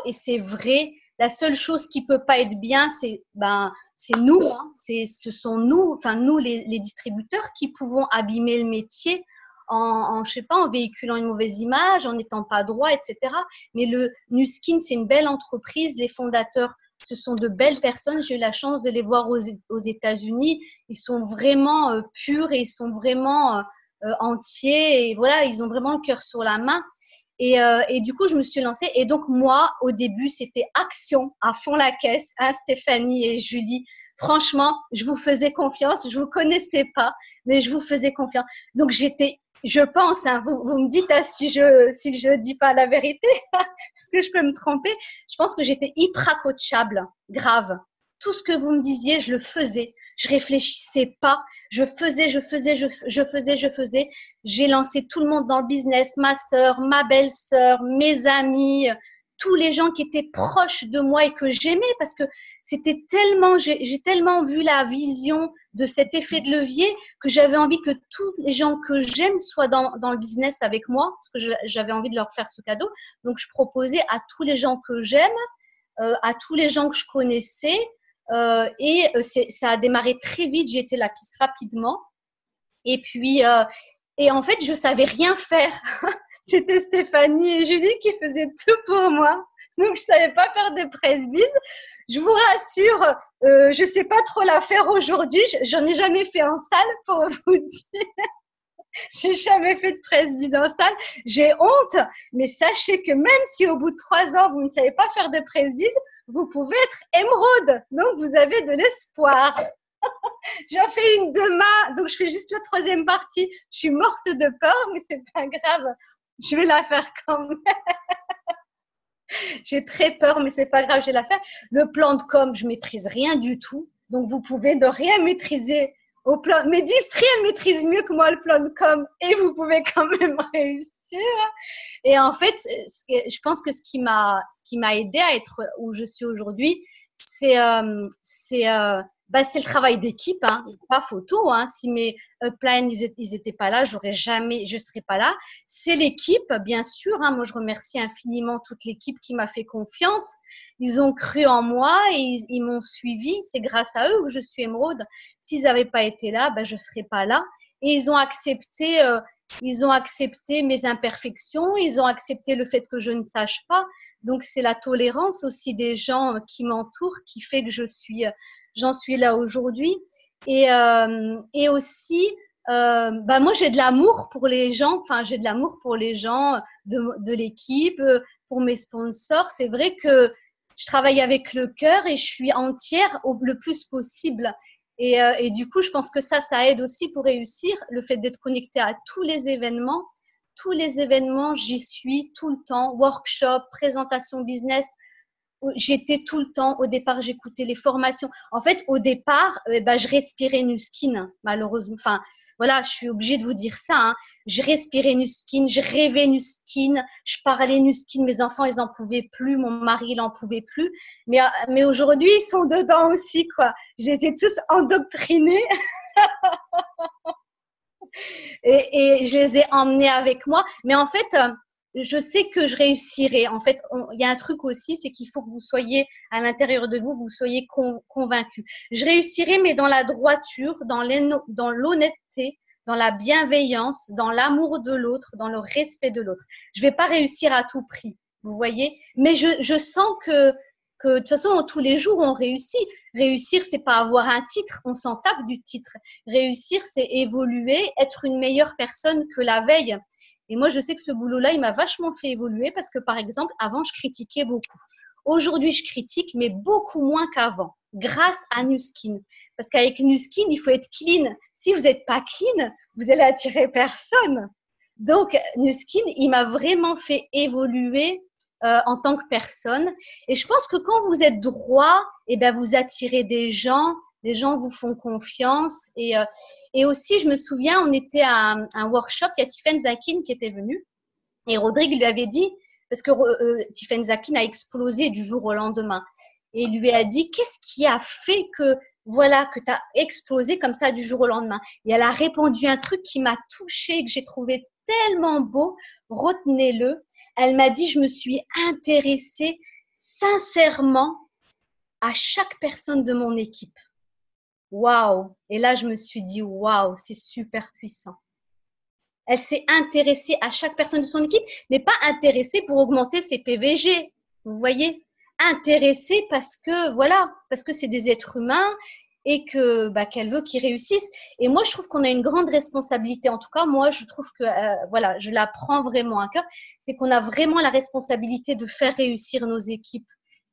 et c'est vrai. La seule chose qui peut pas être bien, c'est nous, hein. Ce sont nous, enfin nous les distributeurs qui pouvons abîmer le métier je sais pas, en véhiculant une mauvaise image, en n'étant pas droit, etc. Mais le Nu-Skin, c'est une belle entreprise. Les fondateurs, ce sont de belles personnes. J'ai eu la chance de les voir aux États-Unis. Ils sont vraiment purs et ils sont vraiment entiers. Et voilà, ils ont vraiment le cœur sur la main. Et du coup, je me suis lancée. Et donc, moi, au début, c'était action à fond la caisse, hein, Stéphanie et Julie. Franchement, je vous faisais confiance. Je vous connaissais pas, mais je vous faisais confiance. Donc, je pense, hein, vous me dites si je dis pas la vérité, parce que je peux me tromper. Je pense que j'étais hyper coachable, grave. Tout ce que vous me disiez, je le faisais. Je réfléchissais pas. Je faisais. J'ai lancé tout le monde dans le business, ma sœur, ma belle-sœur, mes amis, tous les gens qui étaient proches de moi et que j'aimais parce que c'était tellement, j'ai tellement vu la vision de cet effet de levier que j'avais envie que tous les gens que j'aime soient dans le business avec moi parce que j'avais envie de leur faire ce cadeau. Donc, je proposais à tous les gens que j'aime, à tous les gens que je connaissais et ça a démarré très vite. J'ai été la piste rapidement et puis et en fait, je savais rien faire. C'était Stéphanie et Julie qui faisaient tout pour moi. Donc, je savais pas faire de presse-bise. Je vous rassure, je sais pas trop la faire aujourd'hui. J'en ai jamais fait en salle pour vous dire. J'ai jamais fait de presse-bise en salle. J'ai honte, mais sachez que même si au bout de 3 ans, vous ne savez pas faire de presse-bise, vous pouvez être émeraude. Donc, vous avez de l'espoir. J'en fais une demain, donc je fais juste la 3e partie. Je suis morte de peur, mais c'est pas grave. Je vais la faire quand même. J'ai très peur, mais c'est pas grave, je vais la faire. Le plan de com, je maîtrise rien du tout. Donc, vous pouvez ne rien maîtriser au plan. Mais Distri, elle maîtrise mieux que moi le plan de com et vous pouvez quand même réussir. Et en fait, je pense que ce qui m'a aidé à être où je suis aujourd'hui, c'est le travail d'équipe, hein. Il n'y a pas photo, hein. Si mes uplines, ils étaient pas là, je serais pas là. C'est l'équipe, bien sûr, hein. Moi, je remercie infiniment toute l'équipe qui m'a fait confiance. Ils ont cru en moi et ils m'ont suivi. C'est grâce à eux que je suis émeraude. S'ils n'avaient pas été là, ben, je ne serais pas là. Et ils ont accepté mes imperfections. Ils ont accepté le fait que je ne sache pas. Donc, c'est la tolérance aussi des gens qui m'entourent qui fait que j'en suis là aujourd'hui. Et aussi, bah moi, j'ai de l'amour pour les gens. Enfin, j'ai de l'amour pour les gens de l'équipe, pour mes sponsors. C'est vrai que je travaille avec le cœur et je suis entière le plus possible. Et du coup, je pense que ça aide aussi pour réussir. Le fait d'être connecté à tous les événements. Tous les événements, j'y suis tout le temps. Workshop, présentation business. J'étais tout le temps. Au départ, j'écoutais les formations. En fait, au départ, je respirais Nuskin, malheureusement. Enfin, voilà, je suis obligée de vous dire ça. Hein. Je respirais Nuskin, je rêvais Nuskin, je parlais Nuskin. Mes enfants, ils en pouvaient plus. Mon mari, il en pouvait plus. Mais aujourd'hui, ils sont dedans aussi, quoi. Je les ai tous endoctrinés. et je les ai emmenés avec moi. Mais en fait, je sais que je réussirai. En fait, il y a un truc aussi, c'est qu'il faut que vous soyez à l'intérieur de vous, que vous soyez convaincus. Je réussirai, mais dans la droiture, dans l'honnêteté, dans la bienveillance, dans l'amour de l'autre, dans le respect de l'autre. Je vais pas réussir à tout prix, vous voyez. Mais je sens que de toute façon, tous les jours, on réussit. Réussir, c'est pas avoir un titre, on s'en tape du titre. Réussir, c'est évoluer, être une meilleure personne que la veille. Et moi, je sais que ce boulot-là, il m'a vachement fait évoluer parce que, par exemple, avant, je critiquais beaucoup. Aujourd'hui, je critique, mais beaucoup moins qu'avant, grâce à Nuskin. Parce qu'avec Nuskin, il faut être clean. Si vous n'êtes pas clean, vous allez attirer personne. Donc, Nuskin, il m'a vraiment fait évoluer en tant que personne. Et je pense que quand vous êtes droit, eh ben, vous attirez des gens. Les gens vous font confiance. Et aussi, je me souviens, on était à un workshop, il y a Tiffen Zakin qui était venu. Et Rodrigue lui avait dit, parce que Tiffen Zakin a explosé du jour au lendemain. Et il lui a dit, qu'est-ce qui a fait que tu as explosé comme ça du jour au lendemain? Et elle a répondu un truc qui m'a touchée, que j'ai trouvé tellement beau. Retenez-le. Elle m'a dit, je me suis intéressée sincèrement à chaque personne de mon équipe. Waouh! Et là, je me suis dit, waouh, c'est super puissant. Elle s'est intéressée à chaque personne de son équipe, mais pas intéressée pour augmenter ses PVG. Vous voyez? Intéressée parce que c'est des êtres humains et qu'elle veut qu'ils réussissent. Et moi, je trouve qu'on a une grande responsabilité. En tout cas, moi, je trouve que, je la prends vraiment à cœur. C'est qu'on a vraiment la responsabilité de faire réussir nos équipes.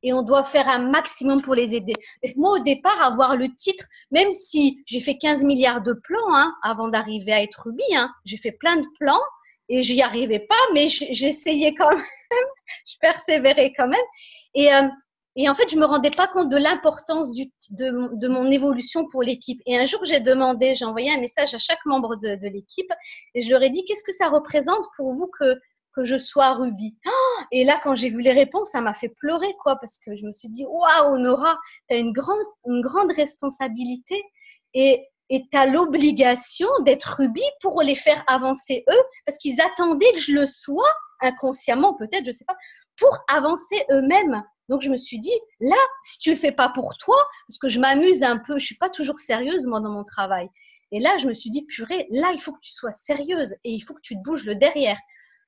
Et on doit faire un maximum pour les aider. Et moi, au départ, avoir le titre, même si j'ai fait 15 milliards de plans avant d'arriver à être Ruby, j'ai fait plein de plans et j'y arrivais pas, mais j'essayais quand même, je persévérais quand même. Et en fait, je me rendais pas compte de l'importance de mon évolution pour l'équipe. Et un jour, j'ai envoyé un message à chaque membre de l'équipe et je leur ai dit, qu'est-ce que ça représente pour vous que je sois Ruby? Et là, quand j'ai vu les réponses, ça m'a fait pleurer, quoi, parce que je me suis dit, waouh, Nora, tu as une grande responsabilité et tu as l'obligation d'être Ruby pour les faire avancer eux, parce qu'ils attendaient que je le sois, inconsciemment peut-être, je sais pas, pour avancer eux-mêmes. Donc, je me suis dit, là, si tu le fais pas pour toi, parce que je m'amuse un peu, je suis pas toujours sérieuse, moi, dans mon travail. Et là, je me suis dit, purée, là, il faut que tu sois sérieuse et il faut que tu te bouges le derrière.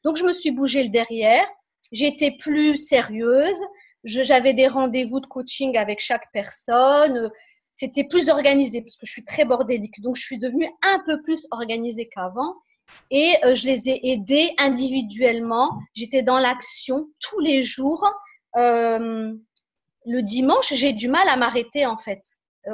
Donc, je me suis bougé le derrière. J'étais plus sérieuse. J'avais des rendez-vous de coaching avec chaque personne. C'était plus organisé parce que je suis très bordélique. Donc, je suis devenue un peu plus organisée qu'avant. Et je les ai aidés individuellement. J'étais dans l'action tous les jours. Le dimanche, j'ai du mal à m'arrêter en fait,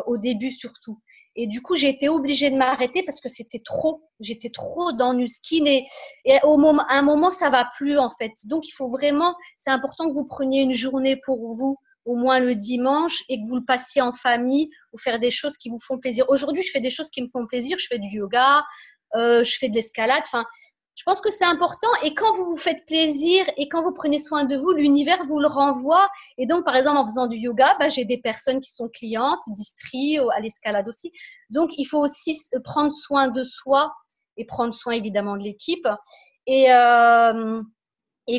au début surtout. Et du coup, j'ai été obligée de m'arrêter parce que c'était trop. J'étais trop dans Nuskin et à un moment, ça va plus en fait. Donc, il faut vraiment, c'est important que vous preniez une journée pour vous, au moins le dimanche, et que vous le passiez en famille ou faire des choses qui vous font plaisir. Aujourd'hui, je fais des choses qui me font plaisir. Je fais du yoga, je fais de l'escalade. Enfin, je pense que c'est important. Et quand vous vous faites plaisir et quand vous prenez soin de vous, l'univers vous le renvoie. Et donc, par exemple, en faisant du yoga, j'ai des personnes qui sont clientes, d'Istri, à l'escalade aussi. Donc, il faut aussi prendre soin de soi et prendre soin évidemment de l'équipe. Et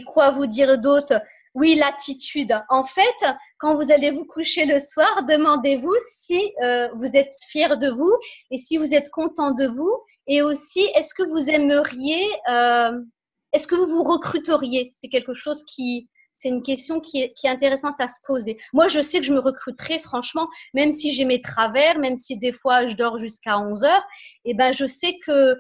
quoi vous dire d'autre? Oui, l'attitude. En fait, quand vous allez vous coucher le soir, demandez-vous si vous êtes fier de vous et si vous êtes content de vous. Et aussi, est-ce que vous aimeriez, est-ce que vous vous recruteriez? C'est une question qui est intéressante à se poser. Moi, je sais que je me recruterai, franchement, même si j'ai mes travers, même si des fois je dors jusqu'à 11 heures, et ben, je sais que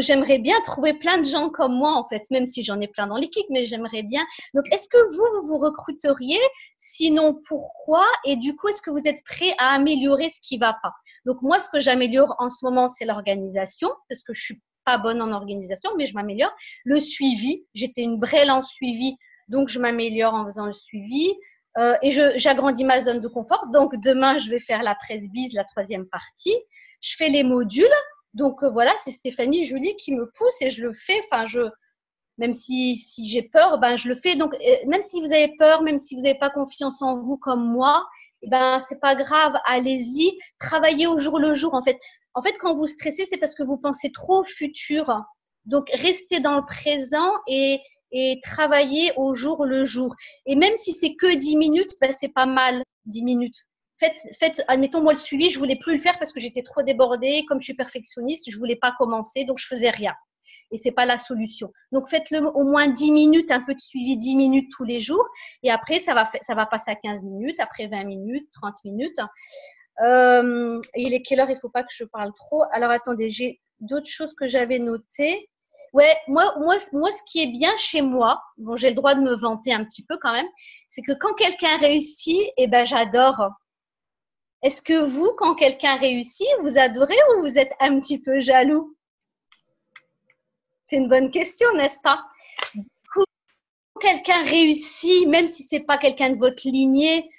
j'aimerais bien trouver plein de gens comme moi, en fait, même si j'en ai plein dans l'équipe, mais j'aimerais bien. Donc, est-ce que vous vous recruteriez? Sinon, pourquoi? Et du coup, est-ce que vous êtes prêt à améliorer ce qui ne va pas? Donc, moi, ce que j'améliore en ce moment, c'est l'organisation, parce que je suis pas bonne en organisation, mais je m'améliore. Le suivi, j'étais une brêle en suivi, donc je m'améliore en faisant le suivi. Et j'agrandis ma zone de confort. Donc, demain, je vais faire la presse-bise, la 3e partie. Je fais les modules. Donc voilà, c'est Stéphanie, Julie qui me pousse et je le fais. Enfin, même si j'ai peur, ben je le fais. Donc même si vous avez peur, même si vous n'avez pas confiance en vous comme moi, ben c'est pas grave. Allez-y, travaillez au jour le jour. En fait, quand vous stressez, c'est parce que vous pensez trop au futur. Donc restez dans le présent et travaillez au jour le jour. Et même si c'est que 10 minutes, ben c'est pas mal, 10 minutes. Admettons, moi, le suivi, je voulais plus le faire parce que j'étais trop débordée. Comme je suis perfectionniste, je voulais pas commencer, donc je faisais rien. Et c'est pas la solution. Donc, faites-le au moins 10 minutes, un peu de suivi, 10 minutes tous les jours. Et après, ça va passer à 15 minutes, après 20 minutes, 30 minutes. Et il est quelle heure? Il faut pas que je parle trop. Alors, attendez, j'ai d'autres choses que j'avais notées. Ouais, moi, ce qui est bien chez moi, bon, j'ai le droit de me vanter un petit peu quand même, c'est que quand quelqu'un réussit, eh ben, j'adore. Est-ce que vous, quand quelqu'un réussit, vous adorez ou vous êtes un petit peu jaloux? C'est une bonne question, n'est-ce pas? Du coup, quand quelqu'un réussit, même si ce n'est pas quelqu'un de votre lignée,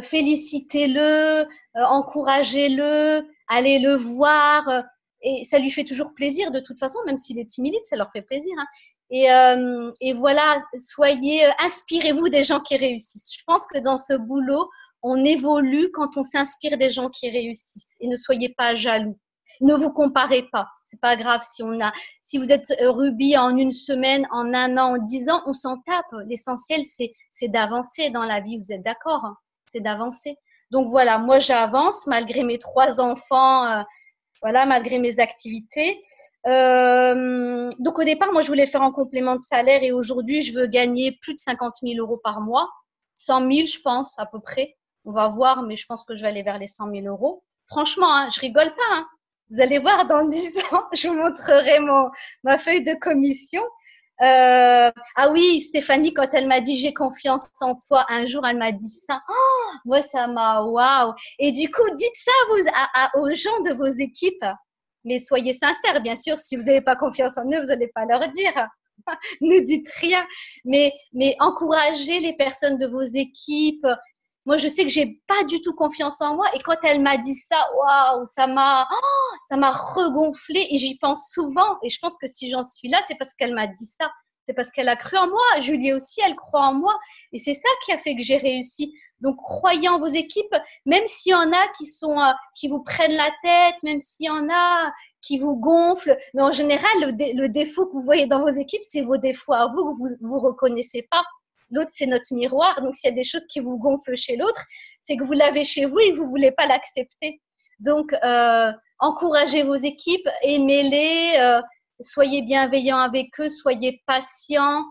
félicitez-le, encouragez-le, allez le voir. Et ça lui fait toujours plaisir de toute façon, même s'il est timide, ça leur fait plaisir. Hein. Et voilà, inspirez-vous des gens qui réussissent. Je pense que dans ce boulot, on évolue quand on s'inspire des gens qui réussissent. Et ne soyez pas jaloux. Ne vous comparez pas. C'est pas grave si vous êtes Ruby en 1 semaine, en 1 an, en 10 ans, on s'en tape. L'essentiel, c'est d'avancer dans la vie. Vous êtes d'accord? Hein? C'est d'avancer. Donc voilà, moi j'avance malgré mes 3 enfants, voilà, malgré mes activités. Donc au départ, moi je voulais faire en complément de salaire et aujourd'hui je veux gagner plus de 50 000 euros par mois. 100 000, je pense, à peu près. On va voir, mais je pense que je vais aller vers les 100 000 euros. Franchement, hein, je rigole pas. Hein. Vous allez voir dans 10 ans, je vous montrerai ma feuille de commission. Ah oui, Stéphanie, quand elle m'a dit j'ai confiance en toi, un jour elle m'a dit ça. Oh, moi, ça m'a waouh. Et du coup, dites ça aux gens de vos équipes. Mais soyez sincères, bien sûr. Si vous n'avez pas confiance en eux, vous n'allez pas leur dire. Ne dites rien. Mais encouragez les personnes de vos équipes. Moi, je sais que j'ai pas du tout confiance en moi. Et quand elle m'a dit ça, waouh, ça m'a regonflé. Et j'y pense souvent. Et je pense que si j'en suis là, c'est parce qu'elle m'a dit ça. C'est parce qu'elle a cru en moi. Julie aussi, elle croit en moi. Et c'est ça qui a fait que j'ai réussi. Donc, croyez en vos équipes, même s'il y en a qui vous prennent la tête, même s'il y en a qui vous gonflent. Mais en général, le défaut que vous voyez dans vos équipes, c'est vos défauts à vous que vous reconnaissez pas. L'autre, c'est notre miroir. Donc, s'il y a des choses qui vous gonflent chez l'autre, c'est que vous l'avez chez vous et que vous voulez pas l'accepter. Donc, encouragez vos équipes, aimez-les, soyez bienveillants avec eux, soyez patients,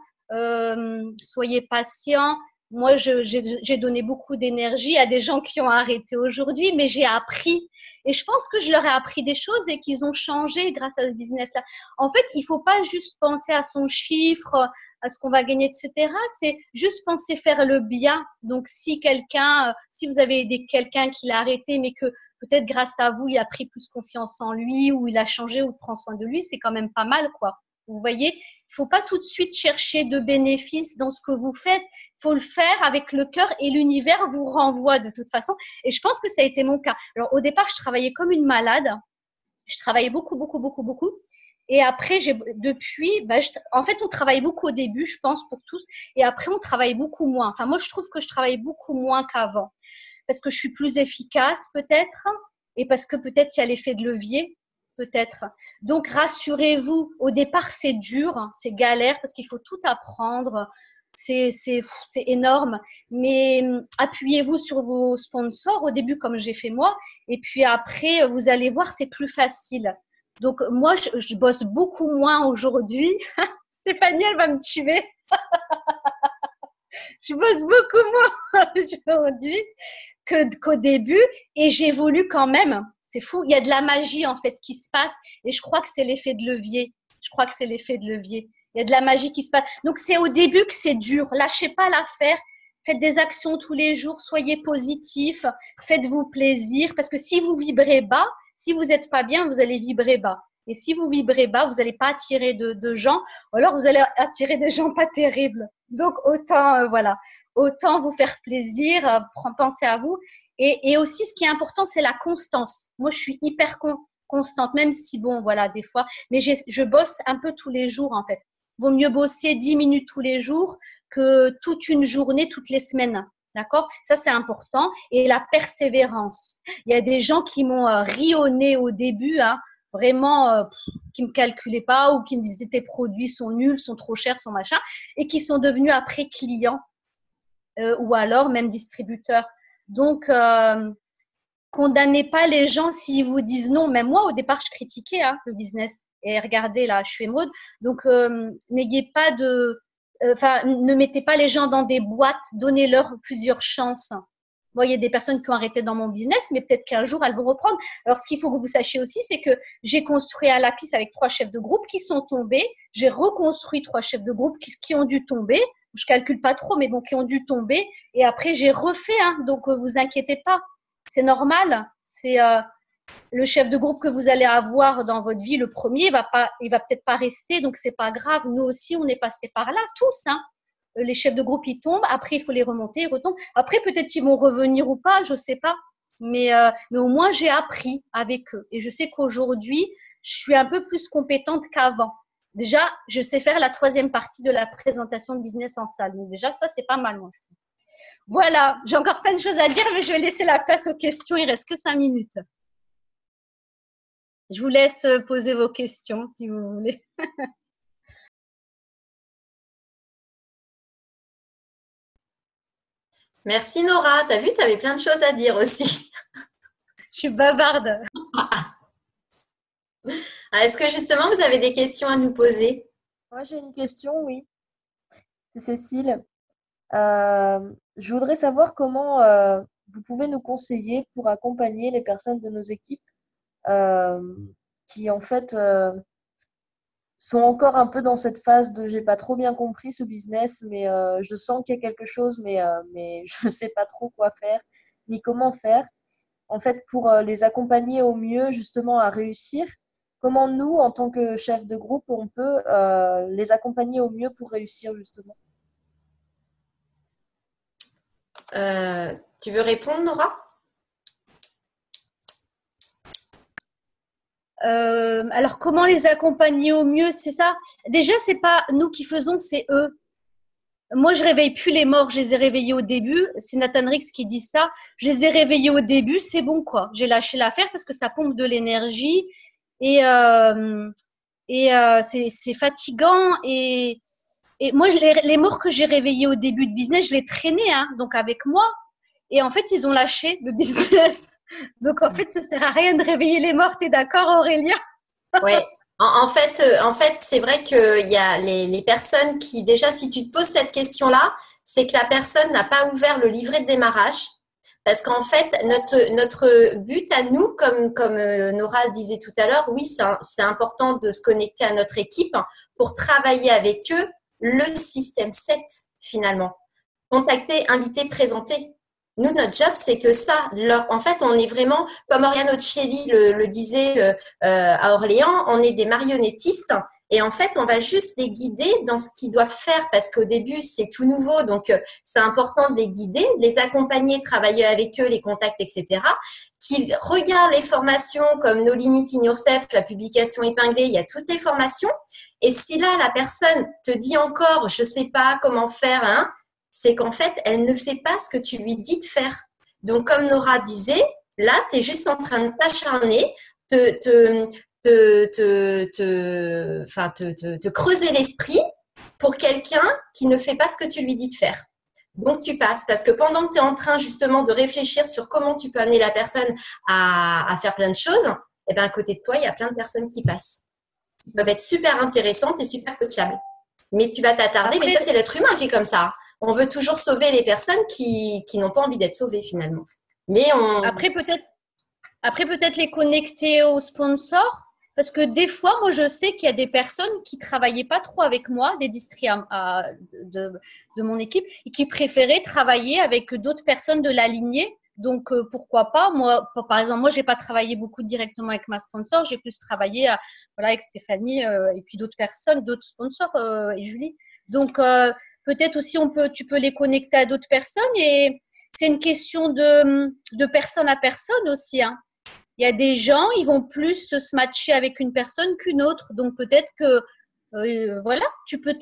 Moi, j'ai donné beaucoup d'énergie à des gens qui ont arrêté aujourd'hui, mais j'ai appris. Et je pense que je leur ai appris des choses et qu'ils ont changé grâce à ce business-là. En fait, il ne faut pas juste penser à son chiffre, à ce qu'on va gagner, etc. C'est juste penser faire le bien. Donc, si vous avez aidé quelqu'un qui l'a arrêté, mais que peut-être grâce à vous, il a pris plus confiance en lui ou il a changé ou prend soin de lui, c'est quand même pas mal, quoi. Vous voyez, il ne faut pas tout de suite chercher de bénéfices dans ce que vous faites. Il faut le faire avec le cœur et l'univers vous renvoie de toute façon. Et je pense que ça a été mon cas. Alors, au départ, je travaillais comme une malade. Je travaillais beaucoup, beaucoup, beaucoup, beaucoup. Et après, en fait, on travaille beaucoup au début, je pense, pour tous. Et après, on travaille beaucoup moins. Enfin, moi, je trouve que je travaille beaucoup moins qu'avant. Parce que je suis plus efficace, peut-être. Et parce que peut-être il y a l'effet de levier. Peut-être. Donc, rassurez-vous, au départ, c'est dur, c'est galère parce qu'il faut tout apprendre. c'est énorme. Mais appuyez-vous sur vos sponsors au début, comme j'ai fait moi. Et puis après, vous allez voir, c'est plus facile. Donc, moi, je bosse beaucoup moins aujourd'hui. Stéphanie, elle va me tuer. Je bosse beaucoup moins aujourd'hui qu'au début. Et j'évolue quand même. C'est fou. Il y a de la magie, en fait, qui se passe. Et je crois que c'est l'effet de levier. Je crois que c'est l'effet de levier. Il y a de la magie qui se passe. Donc, c'est au début que c'est dur. Lâchez pas l'affaire. Faites des actions tous les jours. Soyez positifs. Faites-vous plaisir. Parce que si vous vibrez bas, si vous n'êtes pas bien, vous allez vibrer bas. Et si vous vibrez bas, vous n'allez pas attirer de gens. Ou alors, vous allez attirer des gens pas terribles. Donc, autant, voilà. Autant vous faire plaisir. Pensez à vous. Et aussi, ce qui est important, c'est la constance. Moi, je suis hyper constante, même si, bon, voilà, des fois. Mais je bosse un peu tous les jours, en fait. Vaut mieux bosser 10 minutes tous les jours que toute une journée, toutes les semaines. D'accord? Ça, c'est important. Et la persévérance. Il y a des gens qui m'ont ri au nez au début, hein, vraiment, qui ne me calculaient pas ou qui me disaient tes produits sont nuls, sont trop chers, sont machin, et qui sont devenus après clients ou alors même distributeurs. Donc, condamnez pas les gens s'ils vous disent non. Même moi, au départ, je critiquais le business. Et regardez, là, je suis émeraude. Donc, n'ayez pas ne mettez pas les gens dans des boîtes. Donnez-leur plusieurs chances. Moi, il y a des personnes qui ont arrêté dans mon business, mais peut-être qu'un jour, elles vont reprendre. Alors, ce qu'il faut que vous sachiez aussi, c'est que j'ai construit un lapis avec 3 chefs de groupe qui sont tombés. J'ai reconstruit 3 chefs de groupe qui ont dû tomber. Je calcule pas trop, mais bon, qui ont dû tomber. Et après, j'ai refait. Donc, vous inquiétez pas. C'est normal. C'est le chef de groupe que vous allez avoir dans votre vie, le premier, il va peut-être pas rester, donc c'est pas grave. Nous aussi, on est passé par là, tous. Les chefs de groupe, ils tombent. Après, il faut les remonter, ils retombent. Après, peut-être ils vont revenir ou pas, je sais pas. Mais au moins, j'ai appris avec eux. Et je sais qu'aujourd'hui, je suis un peu plus compétente qu'avant. Déjà, je sais faire la 3e partie de la présentation de business en salle. Donc déjà, ça, c'est pas mal, moi, je trouve. Voilà, j'ai encore plein de choses à dire, mais je vais laisser la place aux questions. Il reste que 5 minutes. Je vous laisse poser vos questions, si vous voulez. Merci Nora. Tu as vu, tu avais plein de choses à dire aussi. Je suis bavarde. Est-ce que justement, vous avez des questions à nous poser? Moi, j'ai une question, oui. C'est Cécile. Je voudrais savoir comment vous pouvez nous conseiller pour accompagner les personnes de nos équipes qui, en fait, sont encore un peu dans cette phase de j'ai pas trop bien compris ce business, mais je sens qu'il y a quelque chose, mais je ne sais pas trop quoi faire ni comment faire. En fait, pour les accompagner au mieux, justement, à réussir, comment nous, en tant que chef de groupe, on peut les accompagner au mieux pour réussir, justement? Tu veux répondre, Nora? Alors, comment les accompagner au mieux, c'est ça? Déjà, c'est pas nous qui faisons, c'est eux. Moi, je réveille plus les morts, je les ai réveillés au début. C'est Nathan Rix qui dit ça. Je les ai réveillés au début, c'est bon, quoi. J'ai lâché l'affaire parce que ça pompe de l'énergie et c'est fatigant. Et moi, les morts que j'ai réveillés au début de business, je les traînais, donc avec moi. Et en fait, ils ont lâché le business. Donc, en fait, ça sert à rien de réveiller les morts. T'es d'accord, Aurélia? Ouais. En fait, c'est vrai qu'il y a les personnes qui, déjà, si tu te poses cette question-là, c'est que la personne n'a pas ouvert le livret de démarrage. Parce qu'en fait, notre but à nous, comme Nora le disait tout à l'heure, oui, c'est important de se connecter à notre équipe pour travailler avec eux le système 7, finalement. Contacter, inviter, présenter. Nous, notre job, c'est que ça. En fait, on est vraiment, comme Oriane Ocelli le disait à Orléans, on est des marionnettistes. Et en fait, on va juste les guider dans ce qu'ils doivent faire parce qu'au début, c'est tout nouveau. Donc, c'est important de les guider, de les accompagner, travailler avec eux, les contacts, etc. Qu'ils regardent les formations comme No Limit in Yourself, la publication épinglée, il y a toutes les formations. Et si là, la personne te dit encore, je sais pas comment faire, c'est qu'en fait, elle ne fait pas ce que tu lui dis de faire. Donc, comme Nora disait, là, tu es juste en train de t'acharner, te creuser l'esprit pour quelqu'un qui ne fait pas ce que tu lui dis de faire. Donc, tu passes parce que pendant que tu es en train justement de réfléchir sur comment tu peux amener la personne à faire plein de choses, et bien à côté de toi, il y a plein de personnes qui passent. Qui peuvent être super intéressantes et super coachables. Mais tu vas t'attarder, mais ça, c'est l'être humain qui est comme ça. On veut toujours sauver les personnes qui n'ont pas envie d'être sauvées finalement. Mais Après, peut-être les connecter aux sponsors. Parce que des fois, moi, je sais qu'il y a des personnes qui ne travaillaient pas trop avec moi, des districts de mon équipe, et qui préféraient travailler avec d'autres personnes de la lignée. Donc, pourquoi pas? Moi, par exemple, moi, je n'ai pas travaillé beaucoup directement avec ma sponsor. J'ai plus travaillé voilà, avec Stéphanie et puis d'autres personnes, d'autres sponsors et Julie. Donc, peut-être aussi, tu peux les connecter à d'autres personnes. Et c'est une question de personne à personne aussi, hein. Il y a des gens, ils vont plus se matcher avec une personne qu'une autre. Donc, peut-être que, voilà, tu peux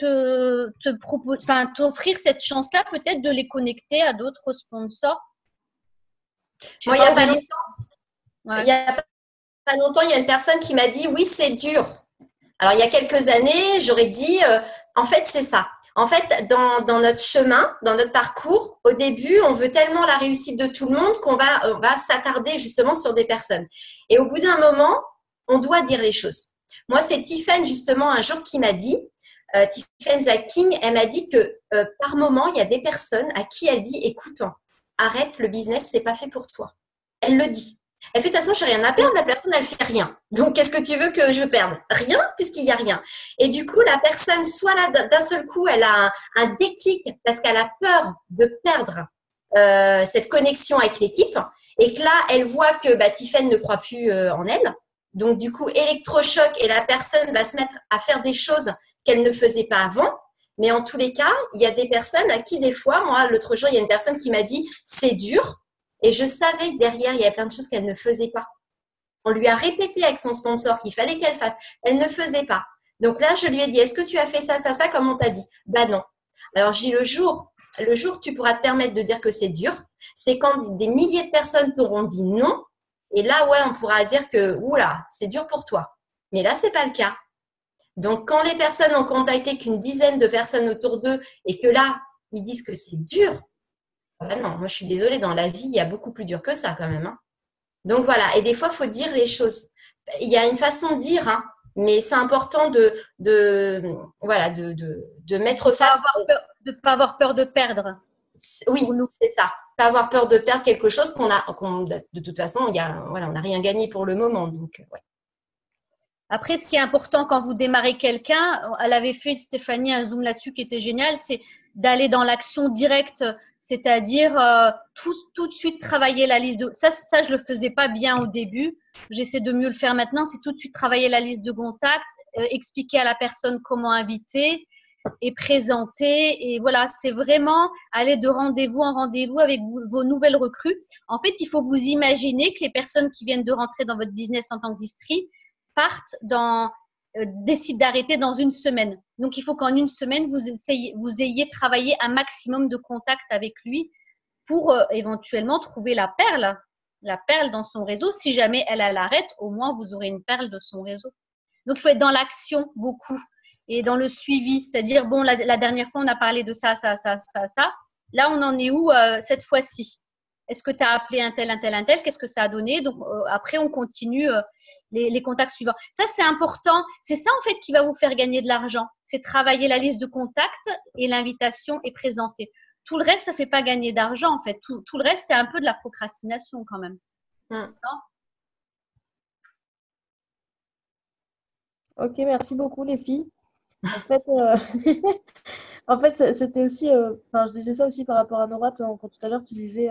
t'offrir cette chance-là, peut-être de les connecter à d'autres sponsors. Moi, il n'y a pas longtemps, il y a une personne qui m'a dit, oui, c'est dur. Alors, il y a quelques années, j'aurais dit, en fait, c'est ça. En fait, dans notre chemin, dans notre parcours, au début, on veut tellement la réussite de tout le monde qu'on va s'attarder justement sur des personnes. Et au bout d'un moment, on doit dire les choses. Moi, c'est Tiffany, justement, un jour qui m'a dit, Tiffany Zacking, elle m'a dit que par moment, il y a des personnes à qui elle dit, écoute, arrête, le business, c'est pas fait pour toi. Elle le dit. Elle fait, de toute façon, je n'ai rien à perdre, la personne, elle fait rien. Donc, qu'est-ce que tu veux que je perde? Rien, puisqu'il n'y a rien. Et du coup, la personne, soit là, d'un seul coup, elle a un déclic parce qu'elle a peur de perdre cette connexion avec l'équipe et que là, elle voit que Tiffany ne croit plus en elle. Donc, du coup, électrochoc et la personne va se mettre à faire des choses qu'elle ne faisait pas avant. Mais en tous les cas, il y a des personnes à qui, des fois, moi, l'autre jour, il y a une personne qui m'a dit, c'est dur. Et je savais que derrière, il y avait plein de choses qu'elle ne faisait pas. On lui a répété avec son sponsor qu'il fallait qu'elle fasse. Elle ne faisait pas. Donc là, je lui ai dit, est-ce que tu as fait ça, ça, ça, comme on t'a dit? Non. Alors, j'ai dit, le jour où tu pourras te permettre de dire que c'est dur, c'est quand des milliers de personnes t'auront dit non. Et là, ouais, on pourra dire que, oula, c'est dur pour toi. Mais là, c'est pas le cas. Donc, quand les personnes ont contacté qu'une dizaine de personnes autour d'eux et que là, ils disent que c'est dur, non, moi je suis désolée, dans la vie, il y a beaucoup plus dur que ça quand même. Hein. Donc voilà, et des fois, il faut dire les choses. Il y a une façon de dire, hein, mais c'est important de mettre face. De ne pas avoir peur de perdre. Oui, c'est ça. Pas avoir peur de perdre quelque chose de toute façon, on n'a rien gagné pour le moment. Donc, ouais. Après, ce qui est important quand vous démarrez quelqu'un, elle avait fait, Stéphanie, un zoom là-dessus qui était génial, c'est d'aller dans l'action directe, c'est-à-dire tout de suite travailler la liste de… Ça, je le faisais pas bien au début. J'essaie de mieux le faire maintenant. C'est tout de suite travailler la liste de contacts, expliquer à la personne comment inviter et présenter. Et voilà, c'est vraiment aller de rendez-vous en rendez-vous avec vos nouvelles recrues. En fait, il faut vous imaginer que les personnes qui viennent de rentrer dans votre business en tant que district décident d'arrêter dans une semaine. Donc, il faut qu'en une semaine, vous ayez travaillé un maximum de contacts avec lui pour éventuellement trouver la perle dans son réseau. Si jamais elle arrête, au moins, vous aurez une perle de son réseau. Donc, il faut être dans l'action beaucoup et dans le suivi. C'est-à-dire, bon, la dernière fois, on a parlé de ça. Là, on en est où cette fois-ci? Est-ce que tu as appelé un tel? Qu'est-ce que ça a donné? Donc, après, on continue les contacts suivants. Ça, c'est important. C'est ça, en fait, qui va vous faire gagner de l'argent. C'est travailler la liste de contacts et l'invitation est présentée. Tout le reste, ça ne fait pas gagner d'argent, en fait. Tout le reste, c'est un peu de la procrastination quand même. Non? Ok, merci beaucoup, les filles. En fait, en fait c'était aussi… je disais ça aussi par rapport à Nora, quand tout à l'heure, tu disais…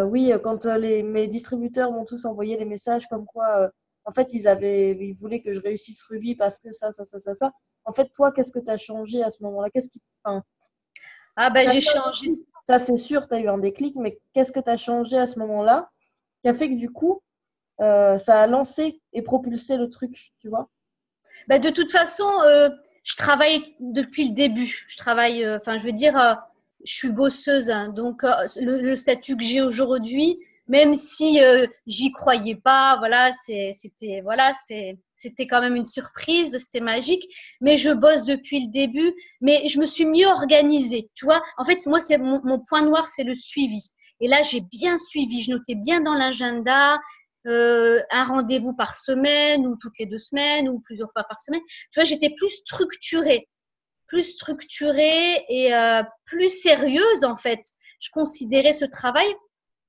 oui, quand mes distributeurs m'ont tous envoyé les messages comme quoi, en fait, ils voulaient que je réussisse Ruby parce que ça. En fait, toi, qu'est-ce que tu as changé à ce moment-là? J'ai changé. Ça, c'est sûr, tu as eu un déclic, mais qu'est-ce que tu as changé à ce moment-là qui a fait que du coup, ça a lancé et propulsé le truc, tu vois? De toute façon, je travaille depuis le début. Je travaille, je veux dire… je suis bosseuse, hein, donc le statut que j'ai aujourd'hui, même si j'y croyais pas, voilà, c'est c'était quand même une surprise, c'était magique. Mais je bosse depuis le début, mais je me suis mieux organisée. Tu vois, en fait, moi, c'est mon point noir, c'est le suivi. Et là, j'ai bien suivi. Je notais bien dans l'agenda un rendez-vous par semaine ou toutes les 2 semaines ou plusieurs fois par semaine. Tu vois, j'étais plus structurée et plus sérieuse en fait. Je considérais ce travail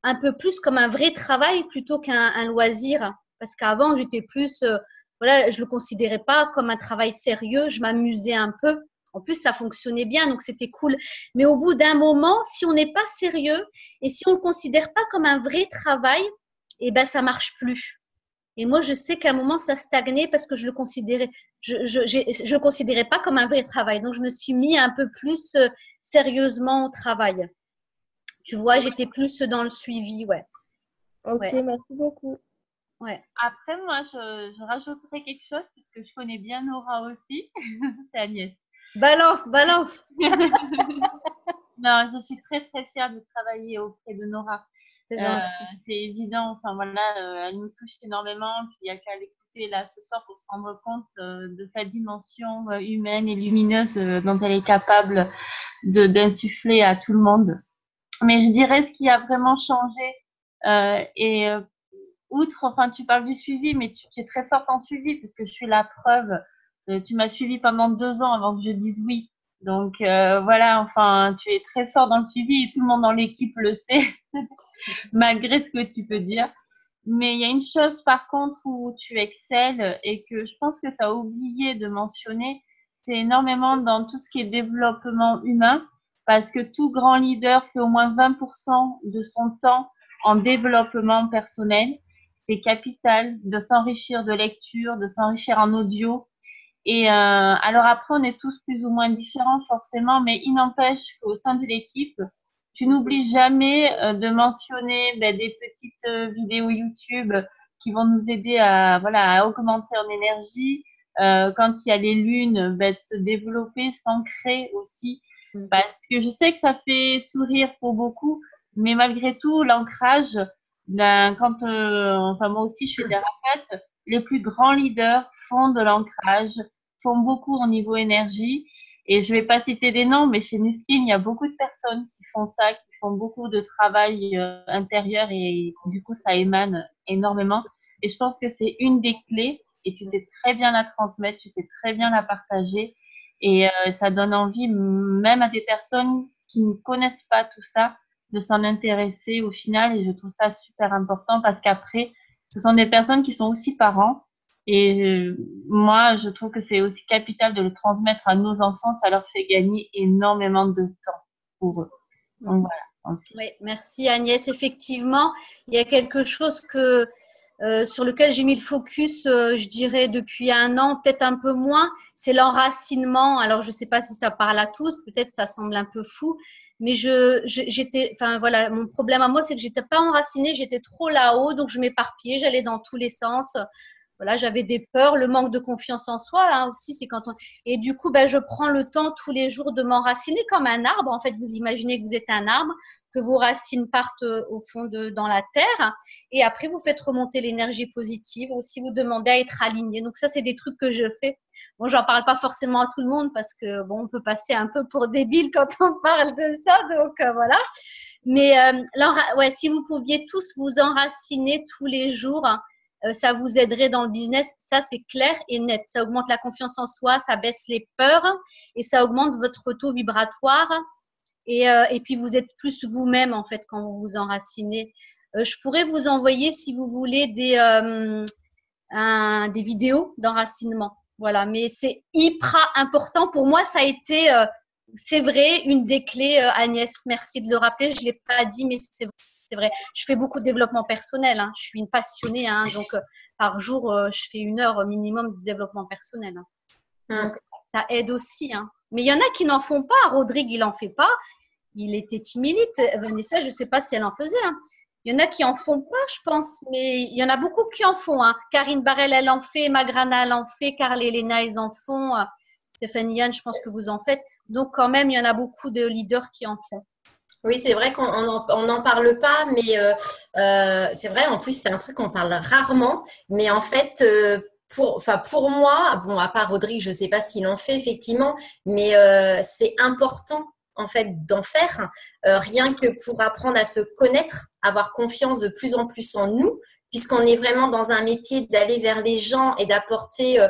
un peu plus comme un vrai travail plutôt qu'un loisir. Parce qu'avant, j'étais plus, voilà, je le considérais pas comme un travail sérieux. Je m'amusais un peu. En plus, ça fonctionnait bien, donc c'était cool. Mais au bout d'un moment, si on n'est pas sérieux et si on le considère pas comme un vrai travail, eh ben ça marche plus. Et moi, je sais qu'à un moment, ça stagnait parce que je le considérais pas comme un vrai travail. Donc, je me suis mis un peu plus sérieusement au travail. Tu vois, j'étais plus dans le suivi, ouais. Ok, Ouais. merci beaucoup. Ouais. Après, moi, je rajouterais quelque chose puisque je connais bien Nora aussi. C'est Agnès. Balance. Non, je suis très, très fière de travailler auprès de Nora. C'est gentil. C'est évident, enfin voilà, elle nous touche énormément. Puis il n'y a qu'à l'écouter là ce soir pour se rendre compte de sa dimension humaine et lumineuse dont elle est capable d'insuffler à tout le monde. Mais je dirais ce qui a vraiment changé outre, enfin tu parles du suivi, mais tu es très forte en suivi puisque je suis la preuve. Tu m'as suivi pendant 2 ans avant que je dise oui. Donc voilà, enfin tu es très fort dans le suivi et tout le monde dans l'équipe le sait, malgré ce que tu peux dire. Mais il y a une chose par contre où tu excelles et que je pense que tu as oublié de mentionner, c'est énormément dans tout ce qui est développement humain, parce que tout grand leader fait au moins 20% de son temps en développement personnel. C'est capital de s'enrichir de lecture, de s'enrichir en audio. Et alors après, on est tous plus ou moins différents forcément, mais il n'empêche qu'au sein de l'équipe, tu n'oublies jamais de mentionner des petites vidéos YouTube qui vont nous aider à augmenter en énergie. Quand il y a les lunes, de se développer, s'ancrer aussi. Parce que je sais que ça fait sourire pour beaucoup, mais malgré tout, l'ancrage, moi aussi je suis thérapeute, les plus grands leaders font de l'ancrage, font beaucoup au niveau énergie. Et je vais pas citer des noms, mais chez Nuskin, il y a beaucoup de personnes qui font ça, qui font beaucoup de travail intérieur et du coup, ça émane énormément. Et je pense que c'est une des clés et tu sais très bien la transmettre, tu sais très bien la partager et ça donne envie même à des personnes qui ne connaissent pas tout ça de s'en intéresser au final et je trouve ça super important parce qu'après, ce sont des personnes qui sont aussi parents. Et moi, je trouve que c'est aussi capital de le transmettre à nos enfants. Ça leur fait gagner énormément de temps pour eux. Donc voilà. Aussi. Oui, merci Agnès. Effectivement, il y a quelque chose sur lequel j'ai mis le focus, je dirais, depuis 1 an, peut-être un peu moins, c'est l'enracinement. Alors, je ne sais pas si ça parle à tous, peut-être ça semble un peu fou, mais mon problème à moi, c'est que j'étais pas enracinée, j'étais trop là-haut, donc je m'éparpillais, j'allais dans tous les sens. Voilà, j'avais des peurs, le manque de confiance en soi aussi, c'est et du coup, je prends le temps tous les jours de m'enraciner comme un arbre. En fait, vous imaginez que vous êtes un arbre, que vos racines partent au fond dans la terre, et après vous faites remonter l'énergie positive. Aussi, vous demandez à être aligné. Donc ça, c'est des trucs que je fais. Bon, j'en parle pas forcément à tout le monde parce que on peut passer un peu pour débile quand on parle de ça. Donc voilà. Mais si vous pouviez tous vous enraciner tous les jours. Ça vous aiderait dans le business, ça c'est clair et net. Ça augmente la confiance en soi, ça baisse les peurs et ça augmente votre taux vibratoire. Et puis vous êtes plus vous-même en fait quand vous vous enracinez. Je pourrais vous envoyer si vous voulez des vidéos d'enracinement. Voilà, mais c'est hyper important. Pour moi, ça a été, c'est vrai, une des clés, Agnès. Merci de le rappeler. Je ne l'ai pas dit, mais c'est vrai. Je fais beaucoup de développement personnel. Je suis une passionnée. Donc, par jour, je fais 1 heure minimum de développement personnel. Donc, ça aide aussi. Mais il y en a qui n'en font pas. Rodrigue, il n'en fait pas. Il était timide. Vanessa, je ne sais pas si elle en faisait. Il y en a qui en font pas, je pense, mais il y en a beaucoup qui en font. Karine Barrel, elle en fait. Magrana, elle en fait. Carl et Léna, ils en font. Stéphanie Yann, je pense que vous en faites. Donc, quand même, il y en a beaucoup de leaders qui en font. Oui, c'est vrai qu'on n'en parle pas, mais c'est vrai, en plus, c'est un truc qu'on parle rarement. Mais en fait, pour moi, bon, à part Rodrigue, je ne sais pas s'il en fait effectivement, mais c'est important en fait d'en faire, rien que pour apprendre à se connaître, avoir confiance de plus en plus en nous, puisqu'on est vraiment dans un métier d'aller vers les gens et d'apporter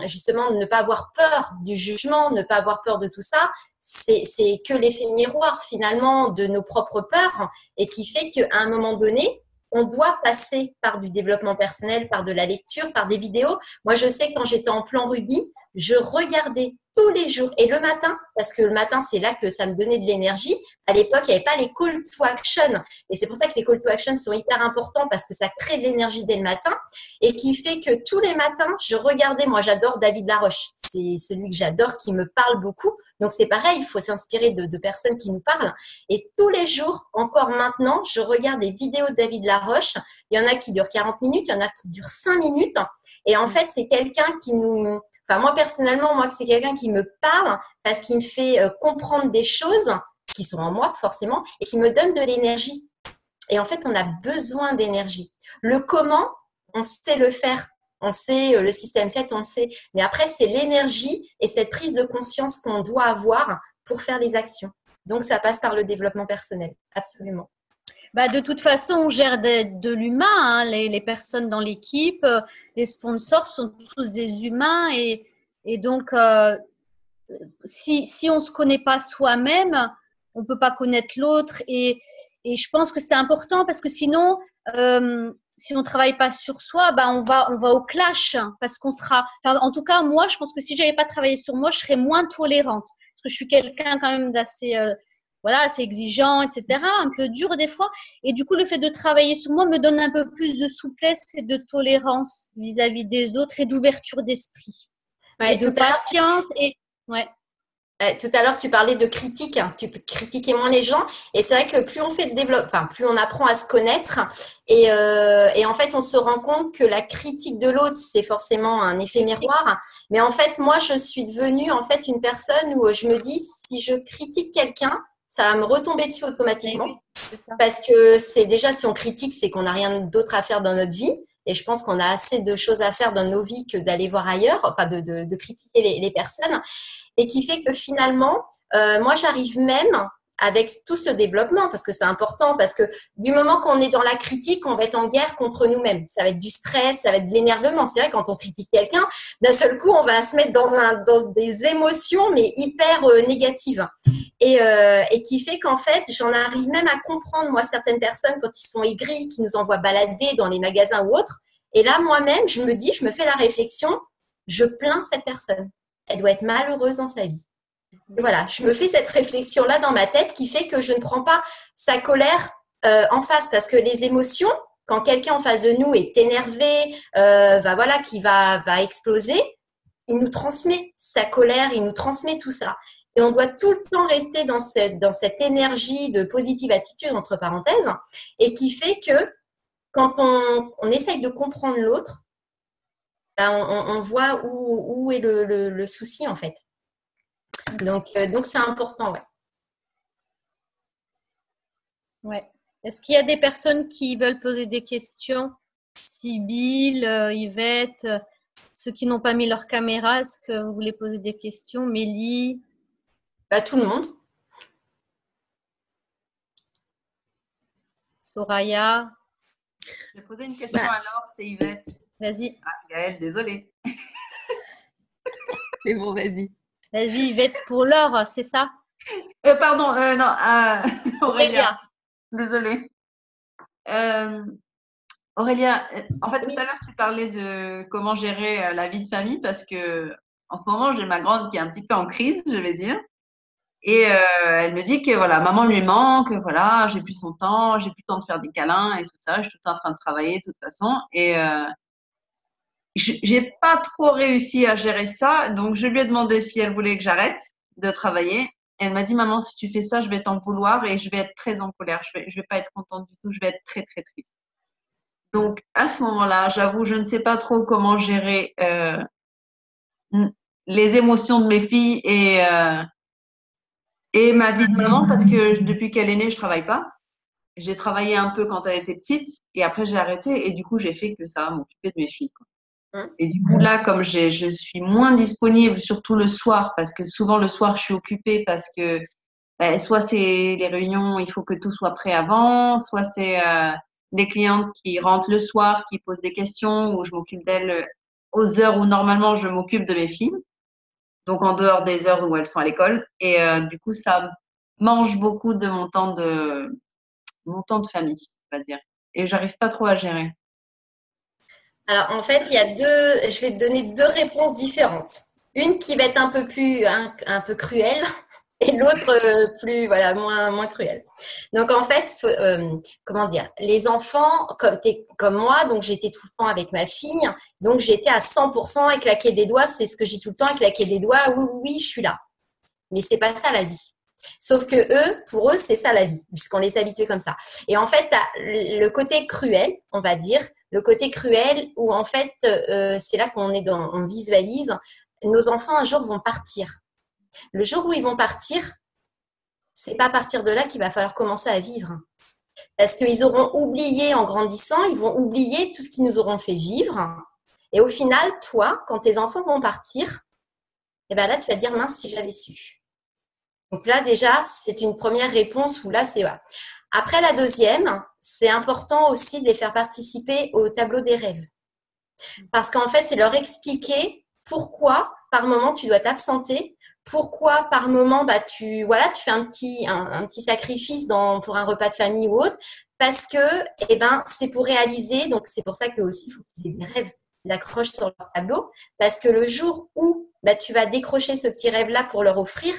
justement de ne pas avoir peur du jugement, ne pas avoir peur de tout ça. C'est que l'effet miroir finalement de nos propres peurs et qui fait qu'à un moment donné, on doit passer par du développement personnel, par de la lecture, par des vidéos. Moi, je sais quand j'étais en plan rugby, je regardais tous les jours et le matin, parce que le matin, c'est là que ça me donnait de l'énergie. À l'époque, il n'y avait pas les call to action. Et c'est pour ça que les call to action sont hyper importants parce que ça crée de l'énergie dès le matin et qui fait que tous les matins, je regardais. Moi, j'adore David Laroche. C'est celui que j'adore, qui me parle beaucoup. Donc, c'est pareil, il faut s'inspirer de personnes qui nous parlent. Et tous les jours, encore maintenant, je regarde des vidéos de David Laroche. Il y en a qui durent 40 minutes, il y en a qui durent 5 minutes. Et en fait, c'est quelqu'un qui nous… Enfin, moi, personnellement, c'est quelqu'un qui me parle parce qu'il me fait comprendre des choses qui sont en moi, forcément, et qui me donne de l'énergie. Et en fait, on a besoin d'énergie. Le comment, on sait le faire. On sait le système 7, on le sait. Mais après, c'est l'énergie et cette prise de conscience qu'on doit avoir pour faire les actions. Donc, ça passe par le développement personnel. Absolument. Bah, de toute façon, on gère de l'humain. Hein. Les personnes dans l'équipe, les sponsors sont tous des humains. Et donc, si on ne se connaît pas soi-même, on ne peut pas connaître l'autre. Et je pense que c'est important parce que sinon, si on ne travaille pas sur soi, bah, on va au clash. Parce qu'on sera… Enfin, en tout cas, moi, je pense que si je n'avais pas travaillé sur moi, je serais moins tolérante. Parce que je suis quelqu'un quand même d'assez… voilà, assez exigeant, etc., un peu dur des fois. Et du coup, le fait de travailler sur moi me donne un peu plus de souplesse et de tolérance vis-à-vis des autres et d'ouverture d'esprit. Ouais, et de patience. Ouais. Tout à l'heure, tu parlais de critique, hein. Tu critiquais moins les gens. Et c'est vrai que plus on fait de développement, enfin, plus on apprend à se connaître. Et en fait, on se rend compte que la critique de l'autre, c'est forcément un effet miroir. Mais en fait, moi, je suis devenue en fait une personne où je me dis, si je critique quelqu'un, ça va me retomber dessus automatiquement. Oui, c'est ça. Parce que c'est déjà, si on critique, c'est qu'on n'a rien d'autre à faire dans notre vie. Et je pense qu'on a assez de choses à faire dans nos vies que d'aller voir ailleurs, enfin de critiquer les personnes. Et qui fait que finalement, moi, j'arrive même avec tout ce développement, parce que c'est important, parce que du moment qu'on est dans la critique, on va être en guerre contre nous-mêmes. Ça va être du stress, ça va être de l'énervement. C'est vrai, quand on critique quelqu'un, d'un seul coup, on va se mettre dans des émotions, mais hyper négatives. Et qui fait qu'en fait, j'en arrive même à comprendre, moi, certaines personnes, quand ils sont aigris, qui nous envoient balader dans les magasins ou autres. Et là, moi-même, je me fais la réflexion, je plains cette personne. Elle doit être malheureuse dans sa vie. Et voilà, je me fais cette réflexion-là dans ma tête qui fait que je ne prends pas sa colère en face. Parce que les émotions, quand quelqu'un en face de nous est énervé, qui va exploser, il nous transmet sa colère, il nous transmet tout ça. Et on doit tout le temps rester dans cette énergie de positive attitude, entre parenthèses, et qui fait que quand on essaye de comprendre l'autre, on voit où est le souci, en fait. Donc c'est important, ouais. Ouais. Est-ce qu'il y a des personnes qui veulent poser des questions? Sybille, Yvette, ceux qui n'ont pas mis leur caméra, est-ce que vous voulez poser des questions? Mélie? Tout le monde. Soraya? Je vais poser une question alors, c'est Yvette. Vas-y. Ah, Gaëlle, désolée. C'est bon, vas-y. Vas-y, Yvette, pour l'heure, c'est ça? Pardon, non, Aurélia. Désolée. Aurélia, en fait, Oui. Tout à l'heure, tu parlais de comment gérer la vie de famille parce que en ce moment, j'ai ma grande qui est un petit peu en crise, je vais dire. Et elle me dit que voilà, maman lui manque, voilà, j'ai plus son temps, j'ai plus le temps de faire des câlins et tout ça. Je suis tout le temps en train de travailler de toute façon. Et j'ai pas trop réussi à gérer ça. Donc, je lui ai demandé si elle voulait que j'arrête de travailler. Et elle m'a dit, maman, si tu fais ça, je vais t'en vouloir et je vais être très en colère. Je vais pas être contente du tout. Je vais être très, très triste. Donc, à ce moment-là, j'avoue, je ne sais pas trop comment gérer les émotions de mes filles et ma vie de maman parce que depuis qu'elle est née, je travaille pas. J'ai travaillé un peu quand elle était petite et après j'ai arrêté et du coup j'ai fait que ça, m'occuper de mes filles, quoi. Et du coup, là, comme je suis moins disponible, surtout le soir, parce que souvent le soir, je suis occupée parce que soit c'est les réunions, il faut que tout soit prêt avant, soit c'est des clientes qui rentrent le soir, qui posent des questions, ou je m'occupe d'elles aux heures où normalement je m'occupe de mes filles, donc en dehors des heures où elles sont à l'école. Et du coup, ça mange beaucoup de mon temps de famille, on va dire. Et j'arrive pas trop à gérer. Alors, en fait, il y a je vais te donner deux réponses différentes. Une qui va être un peu cruelle et l'autre plus, voilà, moins cruelle. Donc, en fait, comment dire, les enfants, comme moi, donc j'étais tout le temps avec ma fille, donc j'étais à 100% à claquer des doigts, c'est ce que je dis tout le temps, à claquer des doigts, oui, oui, oui, je suis là. Mais c'est pas ça la vie. Sauf que pour eux, c'est ça la vie, puisqu'on les habitue comme ça. Et en fait, le côté cruel, on va dire, le côté cruel où en fait, c'est là on visualise, nos enfants un jour vont partir. Le jour où ils vont partir, c'est pas à partir de là qu'il va falloir commencer à vivre. Parce qu'ils auront oublié en grandissant, ils vont oublier tout ce qu'ils nous auront fait vivre. Et au final, toi, quand tes enfants vont partir, et ben là, tu vas te dire, mince, si j'avais su. Donc là, déjà, c'est une première réponse où là, c'est voilà. Après, la deuxième, c'est important aussi de les faire participer au tableau des rêves. Parce qu'en fait, c'est leur expliquer pourquoi, par moment, tu dois t'absenter, pourquoi, par moment, tu fais un petit sacrifice pour un repas de famille ou autre, parce que, c'est pour réaliser, donc c'est pour ça que aussi, il faut qu'ils aient des rêves, qu'ils accrochent sur leur tableau, parce que le jour où tu vas décrocher ce petit rêve-là pour leur offrir,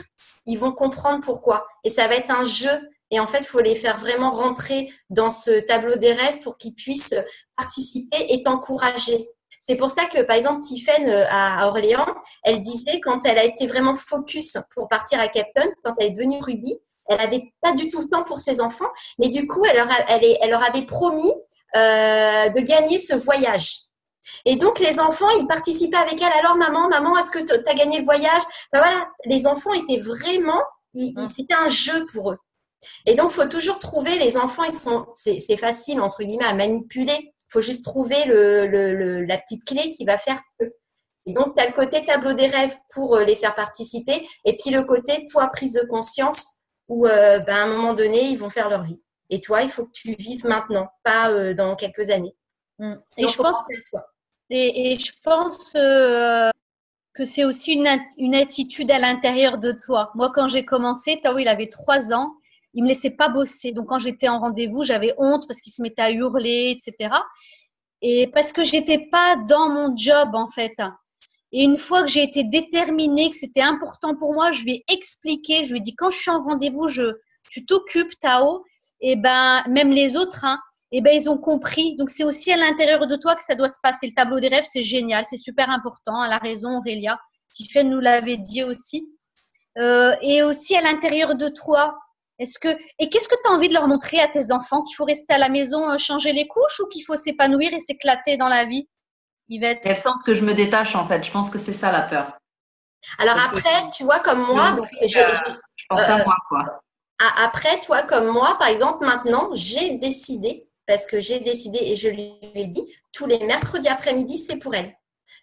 ils vont comprendre pourquoi. Et ça va être un jeu. Et en fait, il faut les faire vraiment rentrer dans ce tableau des rêves pour qu'ils puissent participer et t'encourager. C'est pour ça que, par exemple, Tiffaine à Orléans, elle disait quand elle a été vraiment focus pour partir à Cape Town, quand elle est devenue Ruby, elle n'avait pas du tout le temps pour ses enfants, mais du coup, elle leur avait promis de gagner ce voyage. Et donc, les enfants, ils participaient avec elle. Alors, maman, est-ce que tu as gagné le voyage? Voilà, les enfants étaient vraiment, c'était un jeu pour eux. Et donc, il faut toujours trouver, les enfants, c'est facile, entre guillemets, à manipuler. Il faut juste trouver la petite clé qui va faire que. Et donc, tu as le côté tableau des rêves pour les faire participer. Et puis, le côté, toi, prise de conscience, où à un moment donné, ils vont faire leur vie. Et toi, il faut que tu vives maintenant, pas dans quelques années. Et donc, je pense que c'est aussi une attitude à l'intérieur de toi. Moi, quand j'ai commencé, Tao, il avait 3 ans. Il me laissait pas bosser. Donc, quand j'étais en rendez-vous, j'avais honte parce qu'il se mettait à hurler, etc. Et parce que j'étais pas dans mon job, en fait. Et une fois que j'ai été déterminée, que c'était important pour moi, je lui ai expliqué, je lui ai dit, quand je suis en rendez-vous, tu t'occupes, Tao. Et même les autres, ils ont compris. Donc, c'est aussi à l'intérieur de toi que ça doit se passer. Le tableau des rêves, c'est génial, c'est super important. Elle a raison, Aurélia. Tiffaine nous l'avait dit aussi. Et aussi à l'intérieur de toi. Qu'est-ce que tu as envie de leur montrer à tes enfants? Qu'il faut rester à la maison, changer les couches, ou qu'il faut s'épanouir et s'éclater dans la vie, Yvette? Elles sentent que je me détache, en fait. Je pense que c'est ça la peur. Alors après, tu vois, comme moi, donc, je pense à moi, quoi. Après, toi, comme moi, par exemple, maintenant, j'ai décidé, parce que j'ai décidé et je lui ai dit, tous les mercredis après-midi, c'est pour elle.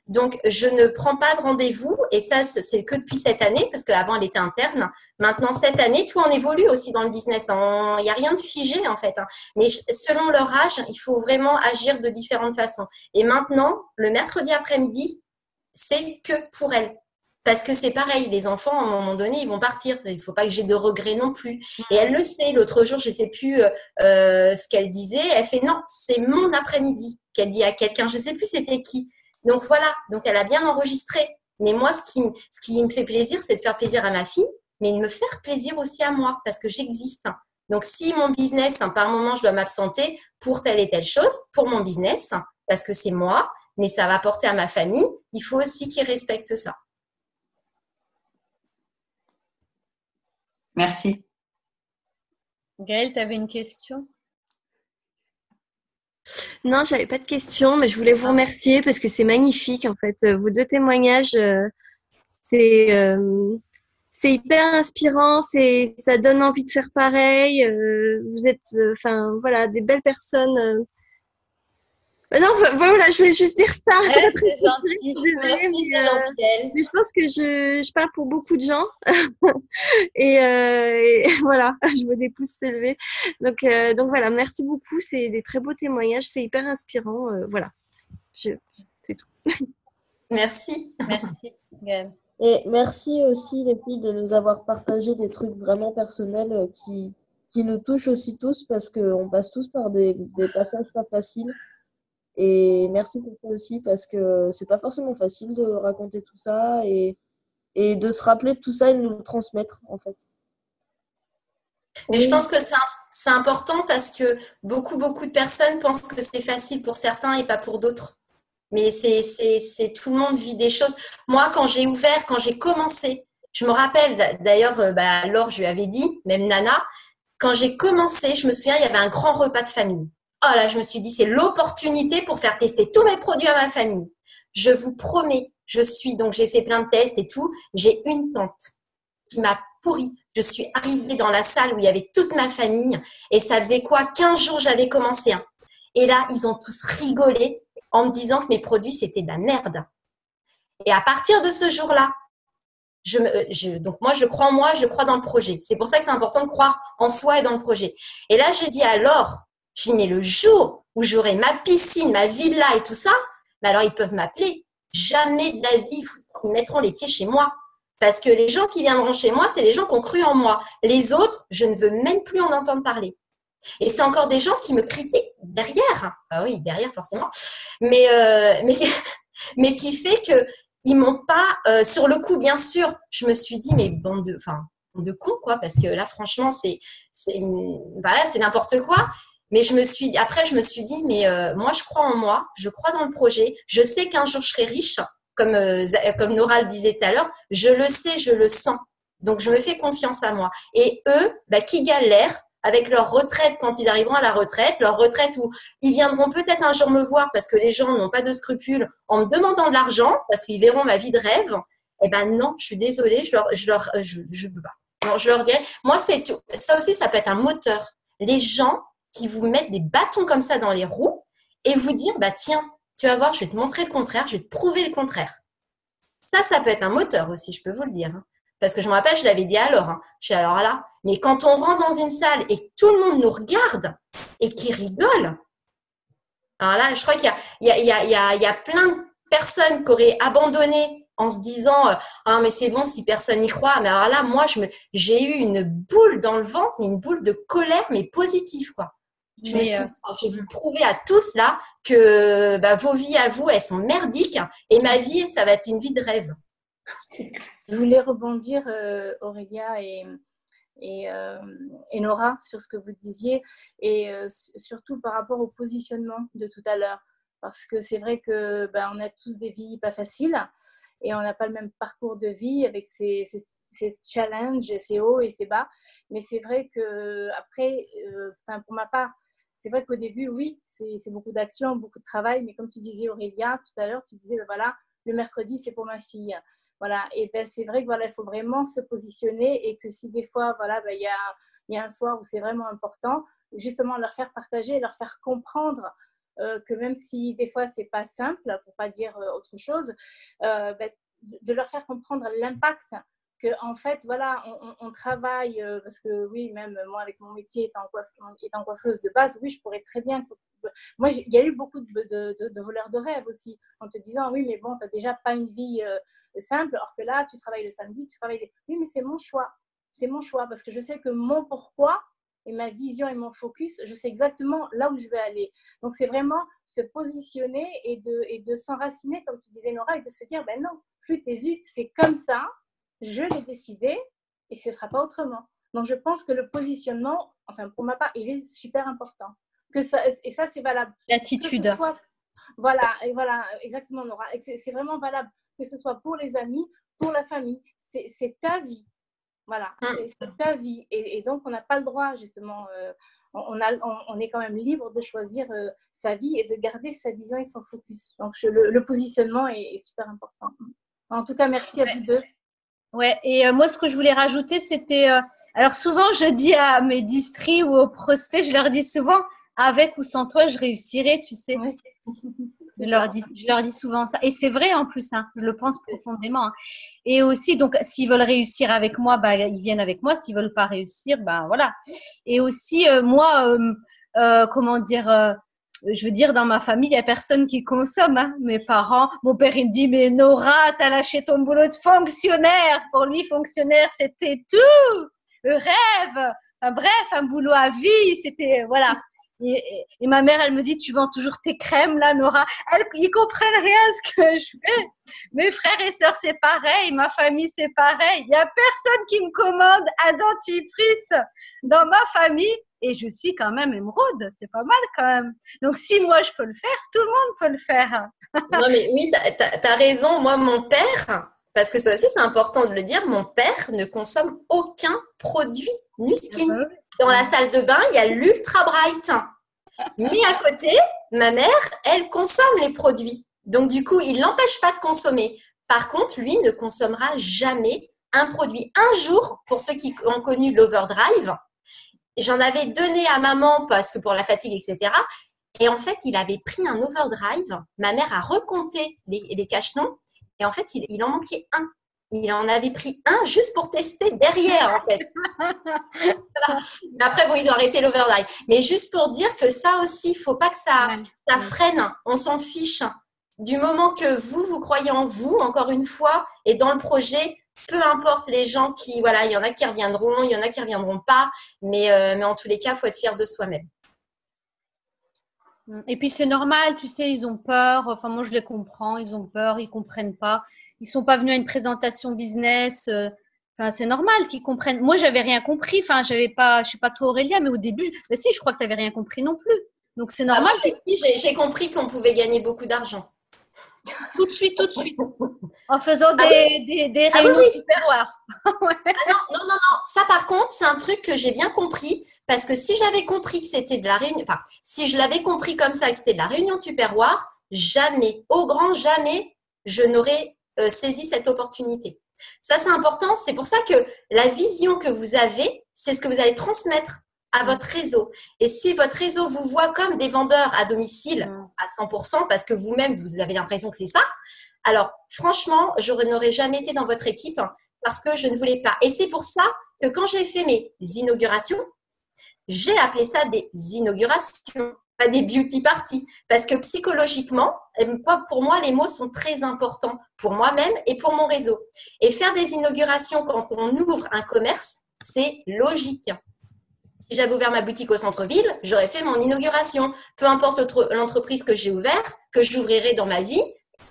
Donc, je ne prends pas de rendez-vous et ça, c'est que depuis cette année parce qu'avant, elle était interne. Maintenant, cette année, tout en évolue aussi dans le business. Il n'y a rien de figé en fait. Mais selon leur âge, il faut vraiment agir de différentes façons. Et maintenant, le mercredi après-midi, c'est que pour elle. Parce que c'est pareil, les enfants, à un moment donné, ils vont partir. Il ne faut pas que j'ai de regrets non plus. Et elle le sait. L'autre jour, je ne sais plus ce qu'elle disait. Elle fait non, c'est mon après-midi qu'elle dit à quelqu'un. Je ne sais plus c'était qui. Donc voilà, donc elle a bien enregistré. Mais moi, ce qui me fait plaisir, c'est de faire plaisir à ma fille, mais de me faire plaisir aussi à moi, parce que j'existe. Donc si mon business, par moment, je dois m'absenter pour telle et telle chose, pour mon business, parce que c'est moi, mais ça va apporter à ma famille, il faut aussi qu'ils respectent ça. Merci. Gaëlle, tu avais une question? Non, j'avais pas de questions, mais je voulais vous remercier parce que c'est magnifique en fait. Vos 2 témoignages, c'est hyper inspirant, ça donne envie de faire pareil. Vous êtes, des belles personnes. Non, voilà, je voulais juste dire ça. C'est pas très C'est gentil. désolée, Merci, c'est gentil d'elle. mais je pense que je parle pour beaucoup de gens. Et voilà, je vois des pouces s'élever. Donc voilà, merci beaucoup. C'est des très beaux témoignages. C'est hyper inspirant. Voilà, c'est tout. Merci. Merci, Gaëlle. Et merci aussi les filles de nous avoir partagé des trucs vraiment personnels qui nous touchent aussi tous parce qu'on passe tous par des passages pas faciles. Et merci pour ça aussi parce que c'est pas forcément facile de raconter tout ça et de se rappeler de tout ça et de nous le transmettre en fait. Mais je pense que c'est important parce que beaucoup de personnes pensent que c'est facile pour certains et pas pour d'autres. Mais c'est tout le monde vit des choses. Moi, quand j'ai commencé, je me rappelle d'ailleurs, Laure, je lui avais dit, même Nana, quand j'ai commencé, je me souviens, il y avait un grand repas de famille. Oh là, je me suis dit, c'est l'opportunité pour faire tester tous mes produits à ma famille. Je vous promets, donc j'ai fait plein de tests et tout. J'ai une tante qui m'a pourri. Je suis arrivée dans la salle où il y avait toute ma famille et ça faisait 15 jours j'avais commencé. Et là, ils ont tous rigolé en me disant que mes produits, c'était de la merde. Et à partir de ce jour-là, donc moi, je crois en moi, je crois dans le projet. C'est pour ça que c'est important de croire en soi et dans le projet. Et là, j'ai dit alors, mais le jour où j'aurai ma piscine, ma villa et tout ça, alors ils peuvent m'appeler. Jamais de la vie, ils mettront les pieds chez moi. Parce que les gens qui viendront chez moi, c'est les gens qui ont cru en moi. Les autres, je ne veux même plus en entendre parler. Et c'est encore des gens qui me critiquent derrière. Ah oui, derrière forcément. Mais qui fait qu'ils m'ont pas, sur le coup, bien sûr, je me suis dit, mais bande de cons, quoi. Parce que là, franchement, c'est n'importe quoi. Mais après, je me suis dit, mais moi, je crois en moi, je crois dans le projet. Je sais qu'un jour, je serai riche. Comme Nora le disait tout à l'heure, je le sais, je le sens. Donc, je me fais confiance à moi. Et eux, qui galèrent avec leur retraite quand ils arriveront à la retraite, leur retraite où ils viendront peut-être un jour me voir parce que les gens n'ont pas de scrupules en me demandant de l'argent parce qu'ils verront ma vie de rêve. Eh ben non, je suis désolée, je peux pas. Non, je leur dirais, moi, c'est tout. Ça aussi, ça peut être un moteur. Les gens qui vous mettent des bâtons comme ça dans les roues et vous dire, tiens, tu vas voir, je vais te montrer le contraire, je vais te prouver le contraire. Ça peut être un moteur aussi, je peux vous le dire. Parce que je me rappelle, je l'avais dit à Laure. Je suis alors là. Mais quand on rentre dans une salle et que tout le monde nous regarde et qu'il rigole, alors là, je crois qu'il y a plein de personnes qui auraient abandonné en se disant ah mais c'est bon si personne n'y croit. Mais alors là, moi, j'ai eu une boule dans le ventre, mais une boule de colère, mais positive, quoi. Je vais vous prouver à tous là que vos vies à vous, elles sont merdiques et ma vie, ça va être une vie de rêve. Je voulais rebondir, Aurélia et Nora, sur ce que vous disiez et surtout par rapport au positionnement de tout à l'heure. Parce que c'est vrai que on a tous des vies pas faciles et on n'a pas le même parcours de vie avec ses challenges, ses hauts et ses bas. Mais c'est vrai qu'après, pour ma part, c'est vrai qu'au début, oui, c'est beaucoup d'action, beaucoup de travail. Mais comme tu disais, Aurélia, tout à l'heure, tu disais, voilà, le mercredi, c'est pour ma fille. Voilà. Et c'est vrai que il faut vraiment se positionner et que si des fois, il y a un soir où c'est vraiment important, justement leur faire partager, leur faire comprendre que même si des fois, c'est pas simple, pour pas dire autre chose, de leur faire comprendre l'impact que, en fait, on travaille, parce que oui, même moi, avec mon métier étant coiffeuse de base, oui, je pourrais très bien. Moi, il y a eu beaucoup de voleurs de rêve aussi, en te disant, oui, mais bon, tu n'as déjà pas une vie simple, alors que là, tu travailles le samedi, Oui, mais c'est mon choix. C'est mon choix, parce que je sais que mon pourquoi et ma vision et mon focus, je sais exactement là où je vais aller. Donc, c'est vraiment se positionner et de s'enraciner, comme tu disais, Nora, et de se dire, non, flûte et zut, c'est comme ça, je l'ai décidé et ce ne sera pas autrement. Donc, je pense que le positionnement, pour ma part, il est super important. Et ça, c'est valable. L'attitude. Voilà, exactement, Nora. C'est vraiment valable, que ce soit pour les amis, pour la famille. C'est ta vie. Voilà, c'est ta vie. Et donc, on n'a pas le droit, justement, on est quand même libre de choisir sa vie et de garder sa vision et son focus. Donc, le positionnement est super important. En tout cas, merci à vous deux. Ouais, et moi, ce que je voulais rajouter, c'était… alors, souvent, je dis à mes distris ou aux prospects, je leur dis souvent, avec ou sans toi, je réussirai, tu sais. Oui. Je leur dis souvent ça. Et c'est vrai en plus, hein, je le pense profondément. Hein. Et aussi, donc, s'ils veulent réussir avec moi, bah, ils viennent avec moi. S'ils veulent pas réussir, ben voilà. Et aussi, moi, comment dire, je veux dire, dans ma famille, il y a personne qui consomme. Hein. Mes parents, mon père, il me dit, mais Nora, t'as lâché ton boulot de fonctionnaire. Pour lui, fonctionnaire, c'était tout, le rêve. Enfin, bref, un boulot à vie, c'était, voilà. Et ma mère, elle me dit, tu vends toujours tes crèmes, là, Nora. Ils comprennent rien à ce que je fais. Mes frères et sœurs, c'est pareil. Ma famille, c'est pareil. Il n'y a personne qui me commande un dentifrice dans ma famille. Et je suis quand même émeraude. C'est pas mal quand même. Donc, si moi, je peux le faire, tout le monde peut le faire. Non, mais oui, t'as raison. Moi, mon père, parce que ça aussi, c'est important de le dire, mon père ne consomme aucun produit Nuskin. Dans la salle de bain, il y a l'Ultra Bright. Mais à côté, ma mère, elle consomme les produits. Donc, du coup, il l'empêche pas de consommer. Par contre, lui ne consommera jamais un produit. Un jour, pour ceux qui ont connu l'overdrive, j'en avais donné à maman parce que pour la fatigue, etc. Et en fait, il avait pris un overdrive. Ma mère a recompté les cachetons. Et en fait, il en manquait un. Il en avait pris un juste pour tester derrière, en fait. Voilà. Après, bon, ils ont arrêté l'overdrive. Mais juste pour dire que ça aussi, il ne faut pas que ça freine. On s'en fiche. Du moment que vous croyez en vous, encore une fois, et dans le projet, peu importe les gens qui, voilà, il y en a qui reviendront, il y en a qui ne reviendront pas. Mais en tous les cas, il faut être fier de soi-même. Et puis, c'est normal, tu sais, ils ont peur. Enfin, moi, je les comprends. Ils ont peur, ils ne comprennent pas. Ils sont pas venus à une présentation business. Enfin, c'est normal qu'ils comprennent. Moi, j'avais rien compris. Enfin, je suis pas toi Aurélia, mais au début, mais si, je crois que tu n'avais rien compris non plus. Donc, c'est normal. J'ai compris qu'on pouvait gagner beaucoup d'argent. Tout de suite. En faisant des réunions supérieures. Ouais. Non. Ça, par contre, c'est un truc que j'ai bien compris. Parce que si j'avais compris que c'était de la réunion, enfin, si je l'avais compris comme ça, que c'était de la réunion tupperware, jamais, au grand jamais, je n'aurais saisi cette opportunité. Ça, c'est important. C'est pour ça que la vision que vous avez, c'est ce que vous allez transmettre à votre réseau. Et si votre réseau vous voit comme des vendeurs à domicile à 100%, parce que vous-même, vous avez l'impression que c'est ça, alors franchement, je n'aurais jamais été dans votre équipe parce que je ne voulais pas. Et c'est pour ça que quand j'ai fait mes inaugurations, j'ai appelé ça des inaugurations, pas des beauty parties. Parce que psychologiquement, pour moi, les mots sont très importants pour moi-même et pour mon réseau. Et faire des inaugurations quand on ouvre un commerce, c'est logique. Si j'avais ouvert ma boutique au centre-ville, j'aurais fait mon inauguration. Peu importe l'entreprise que j'ai ouverte, que j'ouvrirai dans ma vie,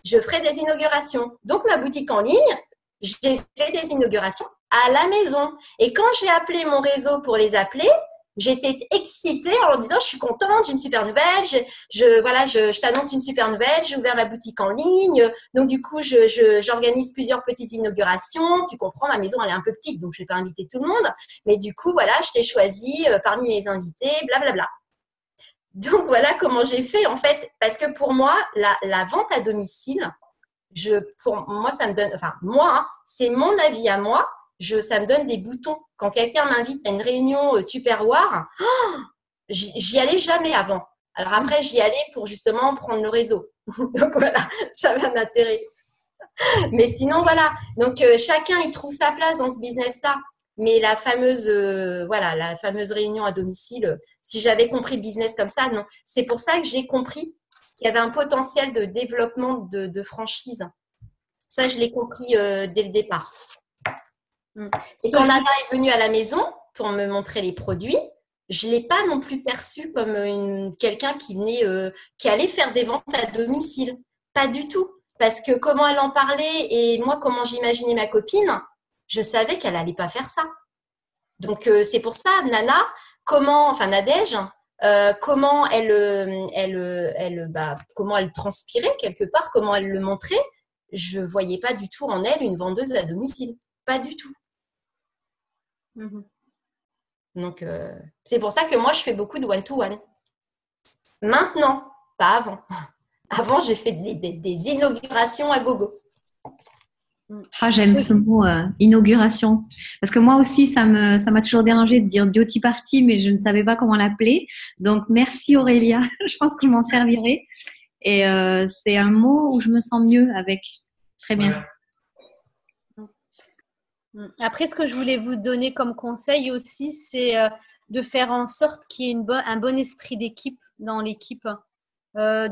je ferai des inaugurations. Donc, ma boutique en ligne, j'ai fait des inaugurations à la maison. Et quand j'ai appelé mon réseau pour les appeler, j'étais excitée en leur disant je suis contente, j'ai une super nouvelle, je t'annonce une super nouvelle, j'ai ouvert ma boutique en ligne, donc du coup j'organise plusieurs petites inaugurations, tu comprends, ma maison elle est un peu petite donc je ne vais pas inviter tout le monde, mais du coup voilà, je t'ai choisi parmi mes invités, blablabla. Donc voilà comment j'ai fait en fait, parce que pour moi la vente à domicile, pour moi ça me donne, enfin moi, c'est mon avis à moi. Ça me donne des boutons. Quand quelqu'un m'invite à une réunion tupperware, j'y allais jamais avant. Alors après, j'y allais pour justement prendre le réseau. Donc voilà, j'avais un intérêt. Mais sinon, voilà. Donc chacun, il trouve sa place dans ce business-là. Mais la fameuse réunion à domicile, si j'avais compris le business comme ça, non. C'est pour ça que j'ai compris qu'il y avait un potentiel de développement de franchise. Ça, je l'ai compris dès le départ. Et quand Nana est venue à la maison pour me montrer les produits, je ne l'ai pas non plus perçue comme quelqu'un qui allait faire des ventes à domicile. Pas du tout. Parce que comment elle en parlait et moi, comment j'imaginais ma copine, je savais qu'elle n'allait pas faire ça. Donc, c'est pour ça, Nadège, comment comment elle transpirait quelque part, comment elle le montrait, je ne voyais pas du tout en elle une vendeuse à domicile. Pas du tout. Donc, c'est pour ça que moi, je fais beaucoup de one-to-one. Maintenant, pas avant. Avant, j'ai fait des inaugurations à gogo. Ah, j'aime ce mot inauguration. Parce que moi aussi, ça m'a toujours dérangé de dire duty party, mais je ne savais pas comment l'appeler. Donc, merci Aurélia. Je pense que je m'en servirai. Et c'est un mot où je me sens mieux avec. Très bien. Après, ce que je voulais vous donner comme conseil aussi, c'est de faire en sorte qu'il y ait un bon esprit d'équipe dans l'équipe. Moi,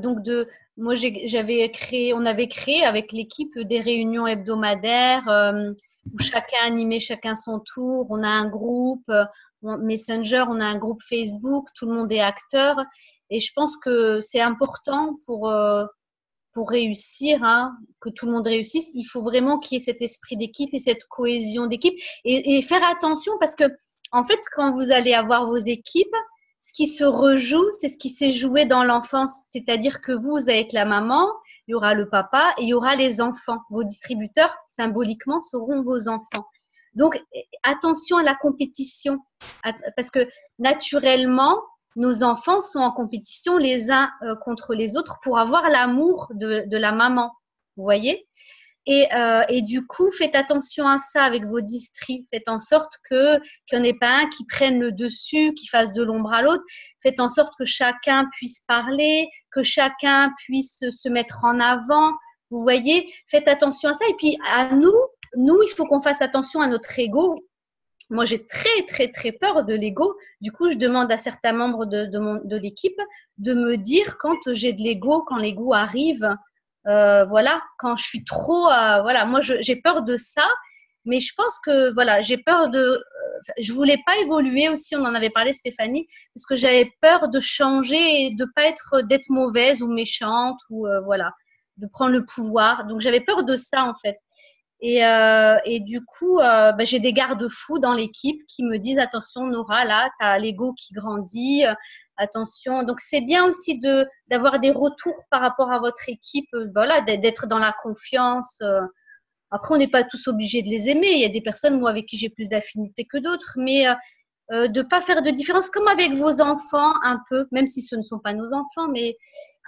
on avait créé avec l'équipe des réunions hebdomadaires où chacun animait chacun son tour. On a un groupe Messenger, on a un groupe Facebook, tout le monde est acteur. Et je pense que c'est important pour réussir, hein, que tout le monde réussisse. Il faut vraiment qu'il y ait cet esprit d'équipe et cette cohésion d'équipe et faire attention parce que, en fait, quand vous allez avoir vos équipes, ce qui se rejoue, c'est ce qui s'est joué dans l'enfance. C'est-à-dire que vous allez être la maman, il y aura le papa et il y aura les enfants. Vos distributeurs, symboliquement, seront vos enfants. Donc, attention à la compétition. Parce que, naturellement, nos enfants sont en compétition les uns contre les autres pour avoir l'amour de la maman. Vous voyez ? Et du coup, faites attention à ça avec vos distris. Faites en sorte qu'il n'y en ait pas un qui prenne le dessus, qui fasse de l'ombre à l'autre. Faites en sorte que chacun puisse parler, que chacun puisse se mettre en avant. Vous voyez, faites attention à ça. Et puis, à nous, il faut qu'on fasse attention à notre ego. Moi, j'ai très, très, très peur de l'ego. Du coup, je demande à certains membres de l'équipe de me dire quand j'ai de l'ego, quand l'ego arrive. Voilà, quand je suis trop, voilà, moi j'ai peur de ça, mais je pense que voilà, j'ai peur je voulais pas évoluer aussi, on en avait parlé Stéphanie, parce que j'avais peur de changer et d'être mauvaise ou méchante ou voilà, de prendre le pouvoir. Donc j'avais peur de ça en fait. Et du coup, j'ai des garde-fous dans l'équipe qui me disent attention Nora, là, tu as l'ego qui grandit. Attention, donc c'est bien aussi d'avoir des retours par rapport à votre équipe, voilà, d'être dans la confiance. Après, on n'est pas tous obligés de les aimer. Il y a des personnes, moi, avec qui j'ai plus d'affinité que d'autres, mais de ne pas faire de différence, comme avec vos enfants un peu, même si ce ne sont pas nos enfants, mais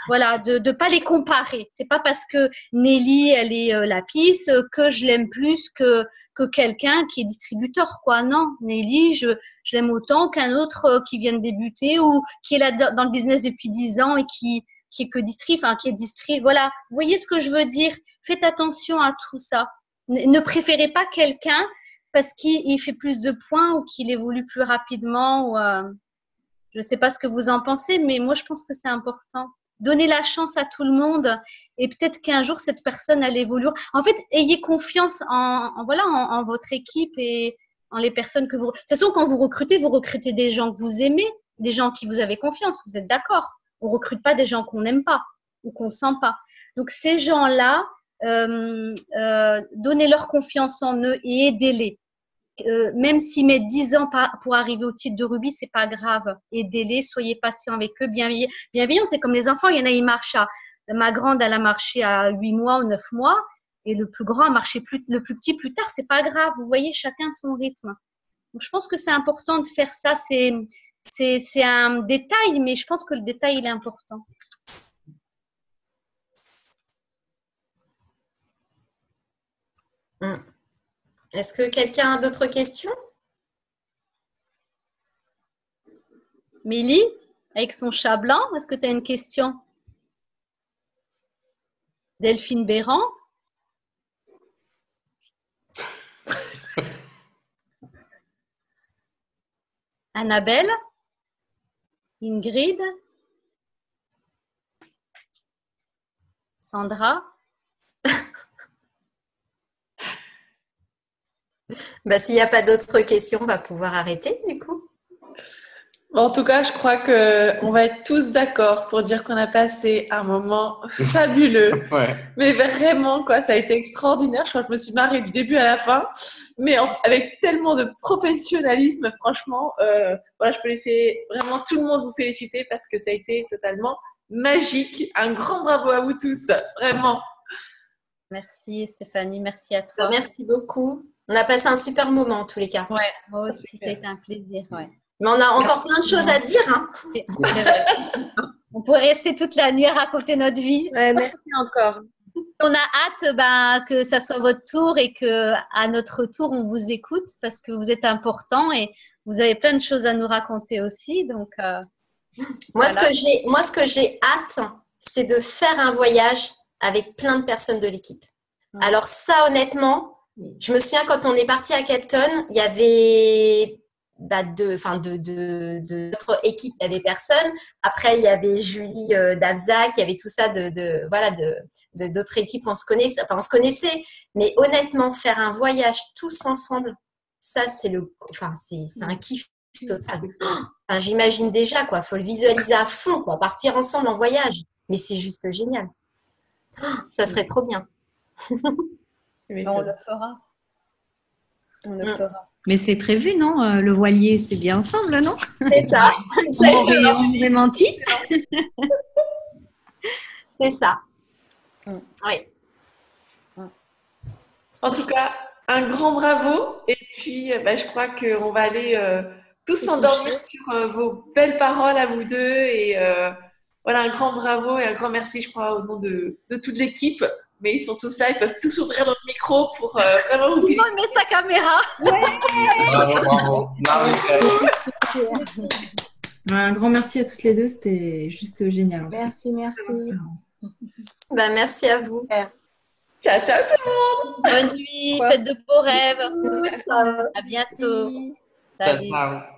voilà, de ne pas les comparer. C'est pas parce que Nelly, elle est Lapis, que je l'aime plus que quelqu'un qui est distributeur, quoi. Non, Nelly, je l'aime autant qu'un autre qui vient de débuter ou qui est là dans le business depuis 10 ans et qui est que distri, enfin, qui est distri. Voilà, vous voyez ce que je veux dire? Faites attention à tout ça. Ne préférez pas quelqu'un parce qu'il fait plus de points ou qu'il évolue plus rapidement. Ou, je ne sais pas ce que vous en pensez, mais moi, je pense que c'est important. Donnez la chance à tout le monde et peut-être qu'un jour, cette personne, elle évoluera. En fait, ayez confiance en votre équipe et en les personnes que vous… De toute façon, quand vous recrutez des gens que vous aimez, des gens qui vous avez confiance, vous êtes d'accord. On ne recrute pas des gens qu'on n'aime pas ou qu'on ne sent pas. Donc, ces gens-là, donnez-leur confiance en eux et aidez-les. Même s'ils mettent 10 ans pour arriver au titre de rubis, c'est pas grave. Aidez-les, soyez patients avec eux, bienveillants. C'est comme les enfants, il y en a, ils marchent ma grande, elle a marché à 8 mois ou 9 mois, et le plus grand a marché le plus petit plus tard, c'est pas grave. Vous voyez, chacun a son rythme. Donc, je pense que c'est important de faire ça. C'est un détail, mais je pense que le détail, il est important. Est-ce que quelqu'un a d'autres questions? Mélie, avec son chat blanc, est-ce que tu as une question? Delphine Béran? Annabelle? Ingrid? Sandra? S'il n'y a pas d'autres questions, on va pouvoir arrêter du coup. En tout cas, je crois qu'on va être tous d'accord pour dire qu'on a passé un moment fabuleux. Ouais. Mais vraiment, quoi, ça a été extraordinaire. Je crois que je me suis marrée du début à la fin. Mais avec tellement de professionnalisme, franchement, voilà, je peux laisser vraiment tout le monde vous féliciter parce que ça a été totalement magique. Un grand bravo à vous tous, vraiment. Merci Stéphanie, merci à toi. Merci beaucoup. On a passé un super moment en tous les cas. Ouais, moi aussi, ça a été un plaisir. Ouais. Mais on a encore plein de choses à dire. Hein. On pourrait rester toute la nuit à raconter notre vie. Ouais, merci encore. On a hâte que ça soit votre tour et que à notre tour, on vous écoute parce que vous êtes important et vous avez plein de choses à nous raconter aussi. Donc, Moi, voilà. ce que j'ai hâte, c'est de faire un voyage avec plein de personnes de l'équipe. Alors ça, honnêtement, je me souviens quand on est parti à Cape Town, il y avait de notre équipe, il y avait personne. Après, il y avait Julie d'Avzac, il y avait tout ça d'autres équipes qu'on se connaissait. Enfin, on se connaissait, mais honnêtement, faire un voyage tous ensemble, ça, c'est un kiff total. Enfin, j'imagine déjà, quoi. Faut le visualiser à fond, quoi. Partir ensemble en voyage. Mais c'est juste génial. Ça serait trop bien. On le fera. On le fera. Mais c'est prévu, non? Le voilier, c'est bien ensemble, non? C'est ça. On m'aurait menti. C'est ça. Oui. En tout cas, un grand bravo. Et puis, je crois qu'on va aller tous s'endormir sur vos belles paroles à vous deux. Et voilà, un grand bravo et un grand merci, je crois, au nom de toute l'équipe. Mais ils sont tous là, ils peuvent tous ouvrir leur micro pour vraiment vous féliciter. On met sa caméra. Bravo, bravo. Un grand merci à toutes les deux, c'était juste génial. Merci. Merci à vous. Ciao, ciao tout le monde. Bonne nuit, faites de beaux rêves. À bientôt. Ciao, ciao.